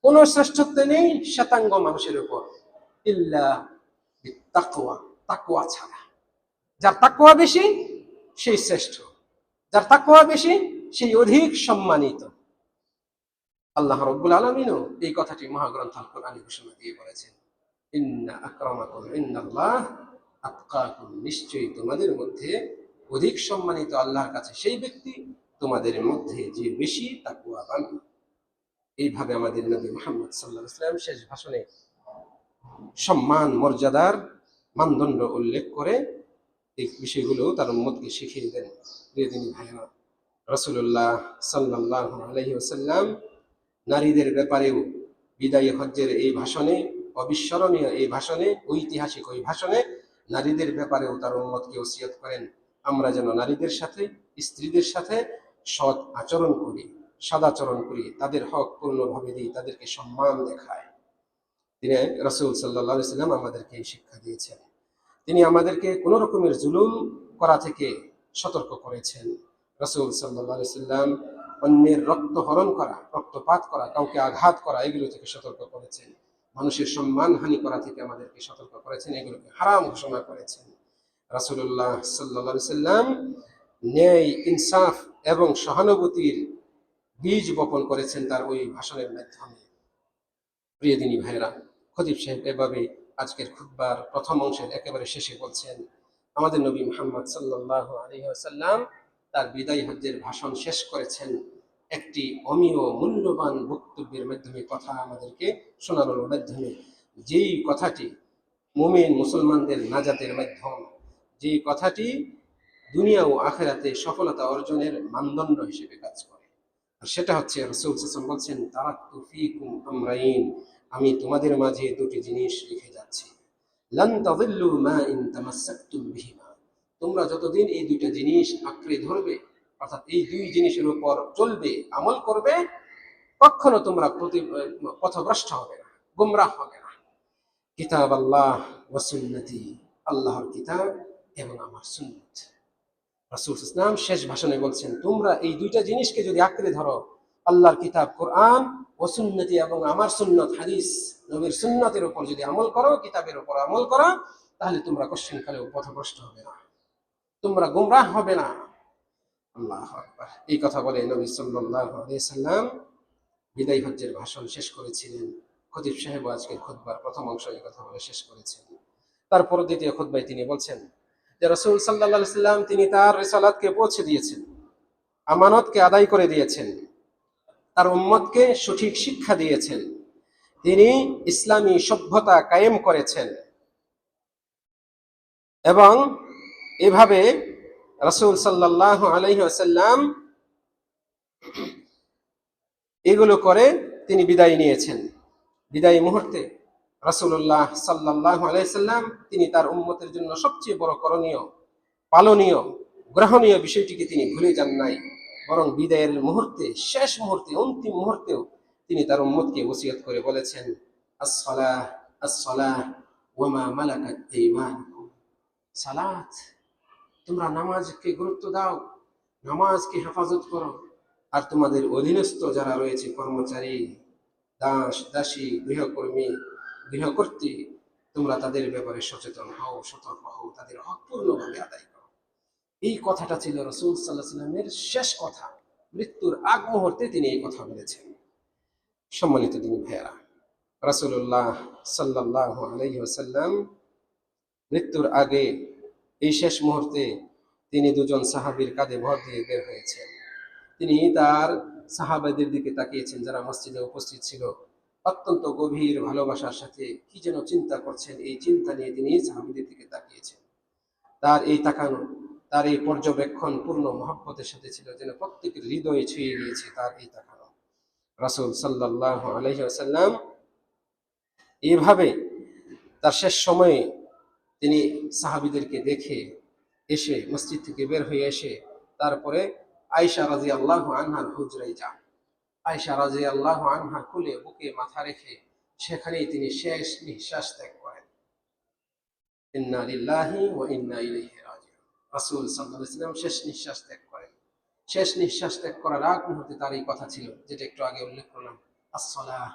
কোন শ্রেষ্ঠত্ব নেই শ্বেতাঙ্গ মানুষের উপর, ইল্লা বিত্তাকওয়া, তাকওয়া ছাড়া। যার তাকওয়া বেশি সেই শ্রেষ্ঠ, যার তাকওয়া বেশি সেই অধিক সম্মানিত। আল্লাহ রাব্বুল আলামিনও এই কথাটি মহাগ্রন্থ আল কোরআনে ঘোষণা দিয়ে বলেছেন, ইন্না আকরামাকুম ইন্নাল্লাহ আতকাকুম, নিশ্চয়ই তোমাদের মধ্যে অধিক সম্মানিত আল্লাহর কাছে সেই ব্যক্তি তোমাদের মধ্যে যে বেশি তাকওয়াবান। এইভাবে আমাদের নবী মুহাম্মদ সাল্লাল্লাহু আলাইহি ওয়াসাল্লাম শেষ ভাষণে সম্মান মর্যাদার মানদণ্ড উল্লেখ করে এই বিষয়গুলো তার উম্মতকে শিখিয়ে দেন। প্রিয় দিনী ভাইয়েরা, রাসূলুল্লাহ সাল্লাল্লাহু আলাইহি ওয়াসাল্লাম নারীদের ব্যাপারেও বিদায়ী হজ্জের এই ভাষণে, অবিস্মরণীয় এই ভাষণে, ঐতিহাসিক ওই ভাষণে নারীদের ব্যাপারেও তার উম্মতকে ওসিয়ত করেন, আমরা যেন নারীদের সাথে, স্ত্রীদের সাথে সৎ আচরণ করি, সদাচরণ করি, তাদের হক পূর্ণভাবে দিই, তাদেরকে সম্মান দেখায়। তিনি রাসূল সাল্লাল্লাহু আলাইহি ওয়াসাল্লাম আমাদেরকে এই শিক্ষা দিয়েছেন। তিনি আমাদেরকে কোন রকমের জুলুম করা থেকে সতর্ক করেছেন। রাসূল সাল্লাল্লাহু আলাইহি ওয়াসাল্লাম অন্যের রক্ত হরণ করা, রক্তপাত করা, কাউকে আঘাত করা, এগুলো থেকে সতর্ক করেছেন। মানুষের সম্মান হানি করা থেকে আমাদেরকে সতর্ক করেছেন, এগুলোকে হারাম ঘোষণা করেছেন। রাসূলুল্লাহ সাল্লাল্লাহু আলাইহি ওয়াসাল্লাম ন্যায়, ইনসাফ এবং সহানুভূতির বীজ বপন করেছেন তার ওই ভাষণের মাধ্যমে। প্রিয় দিনী ভাইয়েরা, খতিব সাহেব এভাবে আজকের খুতবার প্রথম অংশের একেবারে শেষে বলছেন, আমাদের নবী মুহাম্মদ সাল্লাল্লাহু আলাইহি ওয়াসাল্লাম তার বিদায়ী হজ্জের ভাষণ শেষ করেছেন একটি অমীয় মূল্যবান বক্তব্যের মাধ্যমে, কথা আমাদেরকে শোনানোর মাধ্যমে, যেই কথাটি মুমিন মুসলমানদের নাজাতের মাধ্যম, যেই কথাটি দুনিয়া ও আখিরাতে সফলতা অর্জনের মানদণ্ড হিসেবে কাজ করে। আর সেটা হচ্ছে রাসূল সাল্লাল্লাহু আলাইহি ওয়াসাল্লাম বলছেন, তারাকতু ফীকুম আমরাইন, আমি তোমাদের মাঝে দুটি জিনিস রেখে যাচ্ছি, লান তাযিল্লু মা ইন তামাসসাকতুম বিহিমা, তোমরা যতদিন এই দুইটা জিনিস আঁকড়ে ধরবে, অর্থাৎ এই দুই জিনিসের উপর চলবে, আমল করবে, কখনো তোমরা পথভ্রষ্ট হবে না, গোমরাহ হবে না। কিতাব আল্লাহ ওয়া সুন্নতি, আল্লাহর কিতাব এবং আমার সুন্নাত। রাসূল সাল্লাল্লাহু আলাইহি ওয়াসাল্লাম শেষ ভাষণে বলছেন, তোমরা এই দুইটা জিনিসকে যদি আঁকড়ে ধরো, আল্লাহর কিতাব কোরআন ও সুন্নতি এবং আমার সুন্নত হাদিস, নবীর সুন্নতের উপর যদি আমল করো, কিতাবের উপর আমল করো, তাহলে তোমরা কোশ্চিনকালেও পথভ্রষ্ট হবে না, তোমরা গোমরাহ হবে না। আল্লাহু আকবার। এই কথা বলে নবী সাল্লাল্লাহু আলাইহি ওয়াসাল্লাম বিদায়ী হজ্জের ভাষণ শেষ করেছিলেন। খতিব সাহেব আজকের খুতবার প্রথম অংশ এই কথা বলে শেষ করেছেন। তারপর দ্বিতীয় খুতবায় তিনি বলছেন যে রাসূল সাল্লাল্লাহু আলাইহি ওয়াসাল্লাম তিনি তার রিসালাতকে পৌঁছে দিয়েছেন, আমানতকে আদায় করে দিয়েছেন, তার উম্মতকে সঠিক শিক্ষা দিয়েছেন, তিনি ইসলামী সভ্যতা কায়েম করেছেন এবং এভাবে রাসূল সাল্লাল্লাহু আলাইহি ওয়াসাল্লাম এগুলো করে তিনি বিদায় নিয়েছেন। বিদায়ী মুহূর্তে রাসূলুল্লাহ সাল্লাল্লাহু আলাইহি সাল্লাম তিনি তার উম্মতের জন্য সবচেয়ে বড় করণীয়, পালনীয়, গ্রহণীয় বিষয়টিকে তিনি ভুলে যান নাই, বরং বিদায়ের মুহূর্তে, শেষ মুহূর্তে, অন্তিম মুহূর্তেও তিনি তার উম্মতকে ওসিয়ত করে বলেছেন, আস-সালাহ আস-সালাহ ওয়া মা মালাকাত আইমানুকুম। সালাত, তোমরা নামাজকে গুরুত্ব দাও, নামাজকে হেফাজত করো, আর তোমাদের অধীনস্থ যারা রয়েছে, কর্মচারী, দাস দাসী, গৃহকর্মী, গৃহকর্ত্রী, তোমরা তাদের ব্যাপারে সচেতন হও, সতর্ক হও, তাদের হক পূর্ণভাবে আদায় করো। এই কথাটা ছিল রাসূল সাল্লাল্লাহু আলাইহি ওয়াসাল্লামের শেষ কথা। মৃত্যুর আগ মুহূর্তে তিনি এই কথা বলেছেন। সম্মানিত দিনী ভাইয়েরা, রাসূলুল্লাহ সাল্লাল্লাহু আলাইহি ওয়াসাল্লাম মৃত্যুর আগে এই শেষ মুহূর্তে তিনি দুজন সাহাবীর কাঁধে ভর দিয়ে বের হয়েছেন। তিনি তার সাহাবাদের দিকে তাকিয়েছেন, যারা মসজিদে উপস্থিত ছিল, অত্যন্ত গভীর ভালোবাসার সাথে কি যেন চিন্তা করছেন। এই চিন্তা নিয়ে তিনি সাহাবীদের দিকে তাকিয়েছেন। তার এই তাকানো, তার এই পর্যবেক্ষণ পূর্ণ মহব্বতের সাথে ছিল, যেন প্রত্যেকের হৃদয়ে ছুঁয়ে গিয়েছে তার এই তাকানো। রাসূল সাল্লাল্লাহু আলাইহি ওয়াসাল্লাম এইভাবে তার শেষ সময়ে তিনি সাহাবীদেরকে দেখে এসে, মসজিদ থেকে বের হয়ে এসে, তারপরে আয়েশা রাদিয়াল্লাহু আনহার হুজরায় যান। আয়েশা রাদিয়াল্লাহু আনহা কোলে বুকে মাথা রেখে সেখানেই তিনি শেষ নিঃশ্বাস ত্যাগ করেন। ইন্না লিল্লাহি ওয়া ইন্না ইলাইহি রাজিউন। রাসূল সাল্লাল্লাহু আলাইহি ওয়াসাল্লাম শেষ নিঃশ্বাস ত্যাগ করেন। শেষ নিঃশ্বাস ত্যাগ করার আগ মুহূর্তে তার এই কথা ছিল, যেটা একটু আগে উল্লেখ করলাম, আস-সালাহ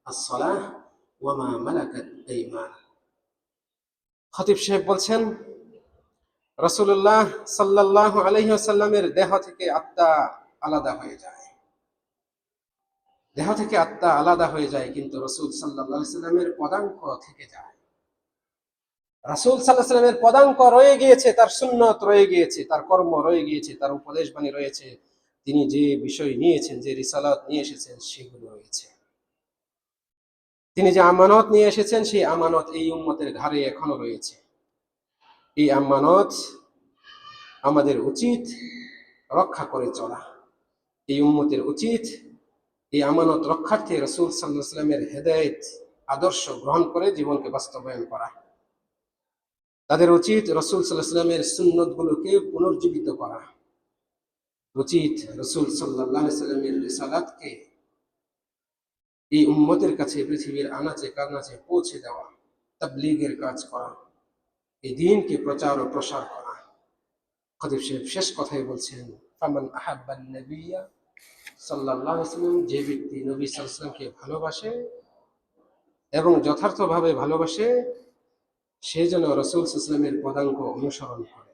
আস-সালাহ ওয়া মা মালাকাত আইমানুকুম। খতিব সাহেব বলছেন, রাসূলুল্লাহ সাল্লাল্লাহু আলাইহি ওয়াসাল্লামের দেহ থেকে আত্মা আলাদা হয়ে যায়। দেহ থেকে আত্মা আলাদা হয়ে যায়, কিন্তু রাসূল সাল্লাল্লাহু আলাইহি ওয়াসাল্লামের পদাঙ্ক থেকে যায়। রাসূল সাল্লাল্লাহু আলাইহি ওয়াসাল্লামের পদাঙ্ক রয়ে গিয়েছে, তার সুন্নত রয়ে গিয়েছে, তার কর্ম রয়ে গিয়েছে, তার উপদেশ বাণী রয়েছে। তিনি যে বিষয় নিয়েছেন, যে রিসালাত নিয়ে এসেছেন, সেগুলো রয়েছে। তিনি যে আমানত নিয়ে এসেছেন, সেই আমানত এই উম্মতের ঘাড়ে এখনো রয়েছে। এই আমানত আমাদের উচিত রক্ষা করে চলা। এই উম্মতের উচিত এই আমানত রক্ষার্থে রাসূল সাল্লাল্লাহু আলাইহি ওয়াসাল্লামের হেদায়েত, আদর্শ গ্রহণ করে জীবনকে বাস্তবায়ন করা। তাদের উচিত রাসূল সাল্লাল্লাহু আলাইহি ওয়াসাল্লামের সুন্নতগুলোকে পুনর্জীবিত করা। উচিত রাসূল সাল্লাল্লাহু আলাইহি ওয়াসাল্লামের রিসালাতকে এই উম্মতের কাছে, পৃথিবীর আনাচে কানাচে পৌঁছে দেওয়া, তাবলীগের কাজ করা, এই দ্বীনকে প্রচার ও প্রসার করা। খতিব সাহেব শেষ কথাই বলছেন, ফামান আহাব্বান নবিয়্যা সাল্লাল্লাহু আলাইহি ওয়াসাল্লাম, যে ব্যক্তি নবী সাল্লাল্লাহু আলাইহি ওয়াসাল্লামকে ভালোবাসে এবং যথার্থভাবে ভালোবাসে, সে যেন রাসূল সাল্লাল্লাহু আলাইহি ওয়াসাল্লামের পদাঙ্ক অনুসরণ করে,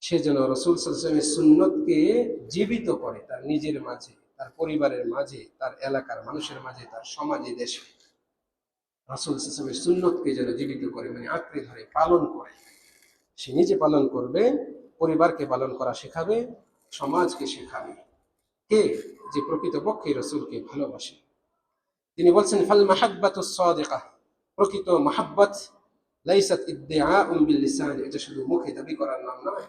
সে যেন রাসূল সাল্লাল্লাহু আলাইহি ওয়াসাল্লামের সুন্নতকে জীবিত করে তার নিজের মাঝে, তার পরিবারের মাঝে, তার এলাকার মানুষের মাঝে, তার সমাজে, দেশে। রাসূল সাল্লাল্লাহু আলাইহি ওয়াসাল্লামের সুন্নতকে যেন জীবিত করে, মানে আঁকড়ে ধরে পালন করে। সে নিজে পালন করবে, পরিবারকে পালন করা শেখাবে, সমাজকে শেখাবে। কে? যে প্রকৃতপক্ষে রাসূলকে ভালোবাসে। তিনি বলছেন, ফাল মাহাব্বাতুস সাদিকা, প্রকৃত মহাব্বত লাইসাত ইদ্দিআউন বিল লিসান, এটা শুধু মুখে দাবি করার নাম নয়।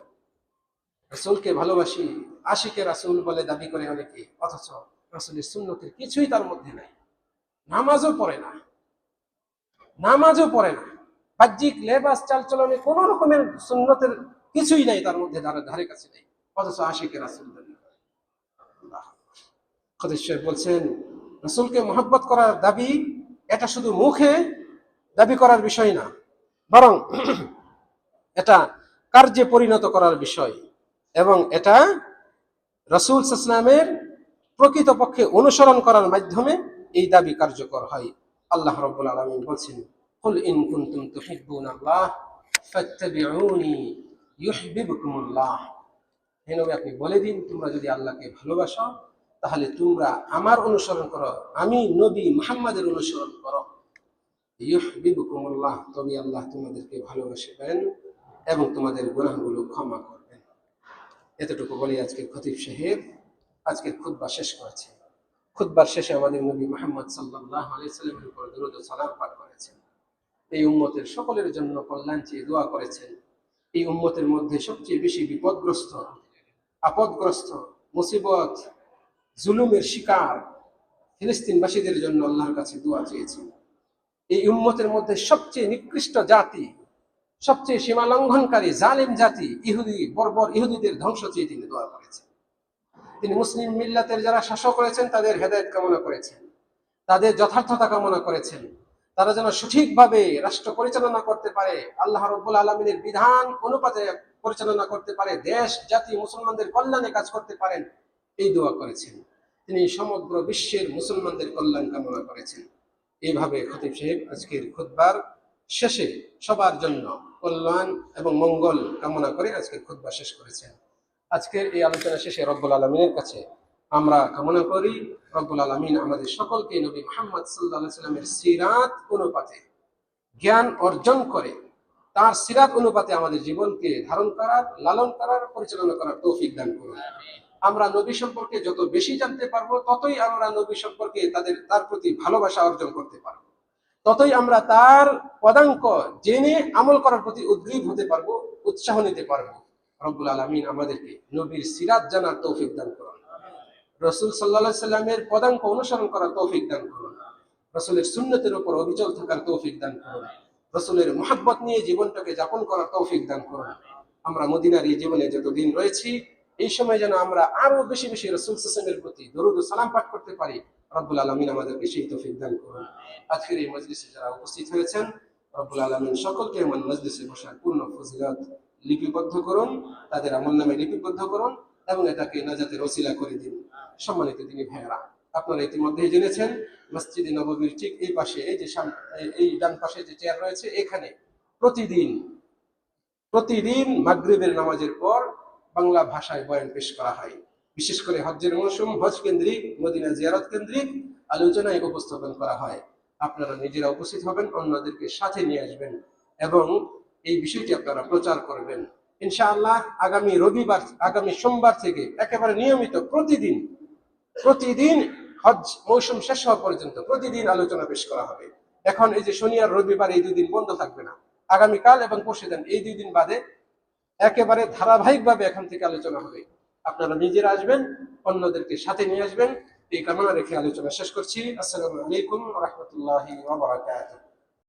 রাসূলকে ভালোবাসি, আশিকে রাসূল বলে দাবি করে অনেকে, অথচ রাসূলের সুন্নতের কিছুই তার মধ্যে নাই। নামাজও পড়ে না, নামাজও পড়ে না, বাহ্যিক লেবাস চালচলনে কোন রকমের সুন্নতের কিছুই নাই তার মধ্যে, ধারে কাছে নেই, অথচ আশিকে রাসূল দাবি করে। খতিব সাহেব বলছেন, রাসূলকে মহব্বত করার দাবি এটা শুধু মুখে দাবি করার বিষয় না, বরং এটা কার্যে পরিণত করার বিষয়, এবং এটা রাসূল সাল্লাল্লাহু আলাইহি ওয়াসাল্লামের প্রকৃতপক্ষে অনুসরণ করার মাধ্যমে এই দাবি কার্যকর হয়। আল্লাহ রাব্বুল আলামিন বলছেন, কুল ইন কুনতুম তুহিব্বুনাল্লাহ ফাত্তাবিউনি ইউহিব্বুকুমুল্লাহ। হে নবী, আপনি বলে দিন, তোমরা যদি আল্লাহকে ভালোবাসো, তাহলে তোমরা আমার অনুসরণ করো, আমি নবী মুহাম্মাদের অনুসরণ করো। ইউহিব্বুকুমুল্লাহ, তবে আল্লাহ তোমাদেরকে ভালোবাসবেন এবং তোমাদের গুনাহগুলো ক্ষমা করবেন। এতটুকু বলে আজকের খতিব সাহেব আজকের খুতবা শেষ করেছে। খুতবার শেষে আমাদের নবী মুহাম্মদ সাল্লাল্লাহু আলাইহি ওয়াসাল্লামের উপর দরুদ ও সালাম পাঠ করেছেন। এই উম্মতের সকলের জন্য কল্যাণ চেয়ে দোয়া করেছেন। এই উম্মতের মধ্যে সবচেয়ে বেশি বিপদগ্রস্ত, আপদগ্রস্ত, মুসিবত, জুলুমের শিকার ফিলিস্তিনবাসীদের জন্য আল্লাহর কাছে দোয়া চেয়েছেন। এই উম্মতের মধ্যে সবচেয়ে নিকৃষ্ট জাতি, সবচেয়ে সীমা লঙ্ঘনকারী জালিম জাতি ইহুদি, বর্বর ইহুদিদের ধ্বংস চেয়ে তিনি দোয়া করেছেন। তিনি মুসলিম মিল্লাতের যারা শাসক করেছেন তাদের হেদায়েত কামনা করেছেন, তাদের যথার্থতা কামনা করেছেন, তারা যেন সঠিকভাবে রাষ্ট্র পরিচালনা করতে পারে, আল্লাহ রাব্বুল আলামিনের বিধান অনুপাতে পরিচালনা করতে পারে, দেশ জাতি মুসলমানদের কল্যাণে কাজ করতে পারেন, এই দোয়া করেছেন। তিনি সমগ্র বিশ্বের মুসলমানদের কল্যাণ কামনা করেছেন। এইভাবে খতিব সাহেব আজকের খুতবার শেষে সবার জন্য কল্যাণ এবং মঙ্গল কামনা করে আজকের খুতবা শেষ করেছেন। আজকের এই আলোচনা শেষে রব্বুল আলমিনের কাছে আমরা কামনা করি রব্বুল আলমিন আমাদের সকলকে নবী মুহাম্মদ সাল্লাল্লাহু আলাইহি সাল্লামের সিরাত অনুপাতে জ্ঞান অর্জন করে তার সিরাত অনুপাতে আমাদের জীবনকে ধারণ করার, লালন করার, পরিচালনা করার তৌফিক দান করুন। আমরা নবী সম্পর্কে যত বেশি জানতে পারবো ততই আমরা নবী সম্পর্কে তার প্রতি ভালোবাসা অর্জন করতে পারবো, ততই আমরা তার পদাঙ্ক জেনে আমল করার প্রতি উদ্গ্রীব হতে পারবো, উৎসাহ নিতে পারবো। রব্বুল আলামিন আমাদেরকে নবীর সিরাত জানার তৌফিক দান করুন, রাসূল সাল্লাল্লাহু আলাইহি সাল্লামের পদাঙ্ক অনুসরণ করার তৌফিক দান করুন, রাসূলের সুন্নতের উপর অবিচল থাকার তৌফিক দান করুন, রাসূলের মুহাব্বত নিয়ে জীবনটাকে যাপন করার তৌফিক দান করুন। আমরা মদিনার এই জীবনে যতদিন রয়েছি এই সময় যেন আমরা আরো বেশি বেশি রাসূল সাল্লাল্লাহু আলাইহি ওয়াসাল্লামের প্রতি দরুদ ও সালাম পাঠ করতে পারি। রব্বুল আলামিন আমাদেরকে সেই তৌফিক দান করুন। আজকের এই মজলিসে যারা উপস্থিত হয়েছেন রব্বুল আলামিন সকলকে এমন মজলিসে বসার পূর্ণ ফজিলত লিপিবদ্ধ করুন, তাদের আমলনামে লিপিবদ্ধ করুন এবং এটাকে নাজাতের ওসিলা করে দিন। সম্মানিত দিনী ভাইয়েরা, আপনারা ইতিমধ্যেই জেনেছেন মসজিদে নববীর ঠিক এই পাশে এই যে এই ডান পাশে যে চেয়ার রয়েছে এখানে প্রতিদিন মাগরিবের নামাজের পর বাংলা ভাষায় বয়ান পেশ করা হয়। বিশেষ করে হজ্জের মৌসুম, হজ কেন্দ্রিক, মদিনা জিয়ারত কেন্দ্রিক আলোচনায় উপস্থাপন করা হয়। আপনারা নিজেরা উপস্থিত হবেন, অন্যদেরকে সাথে নিয়ে আসবেন এবং এই বিষয়টি আপনারা প্রচার করবেন। ইনশাআল্লাহ আগামী সোমবার থেকে একেবারে নিয়মিত প্রতিদিন হজ মৌসুম শেষ হওয়া পর্যন্ত প্রতিদিন আলোচনা পেশ করা হবে। এখন এই যে শনি আর রবিবার এই 2 দিন বন্ধ থাকবে না, আগামীকাল এবং পরশুদিন এই 2 দিন বাদে একেবারে ধারাবাহিকভাবে এখন থেকে আলোচনা হবে। আপনারা নিজেরা আসবেন, অন্যদেরকে সাথে নিয়ে আসবেন, এই কামনা রেখে আলোচনা শেষ করছি। আসসালামু আলাইকুম ওয়া রাহমাতুল্লাহি ওয়া বারাকাতুহু।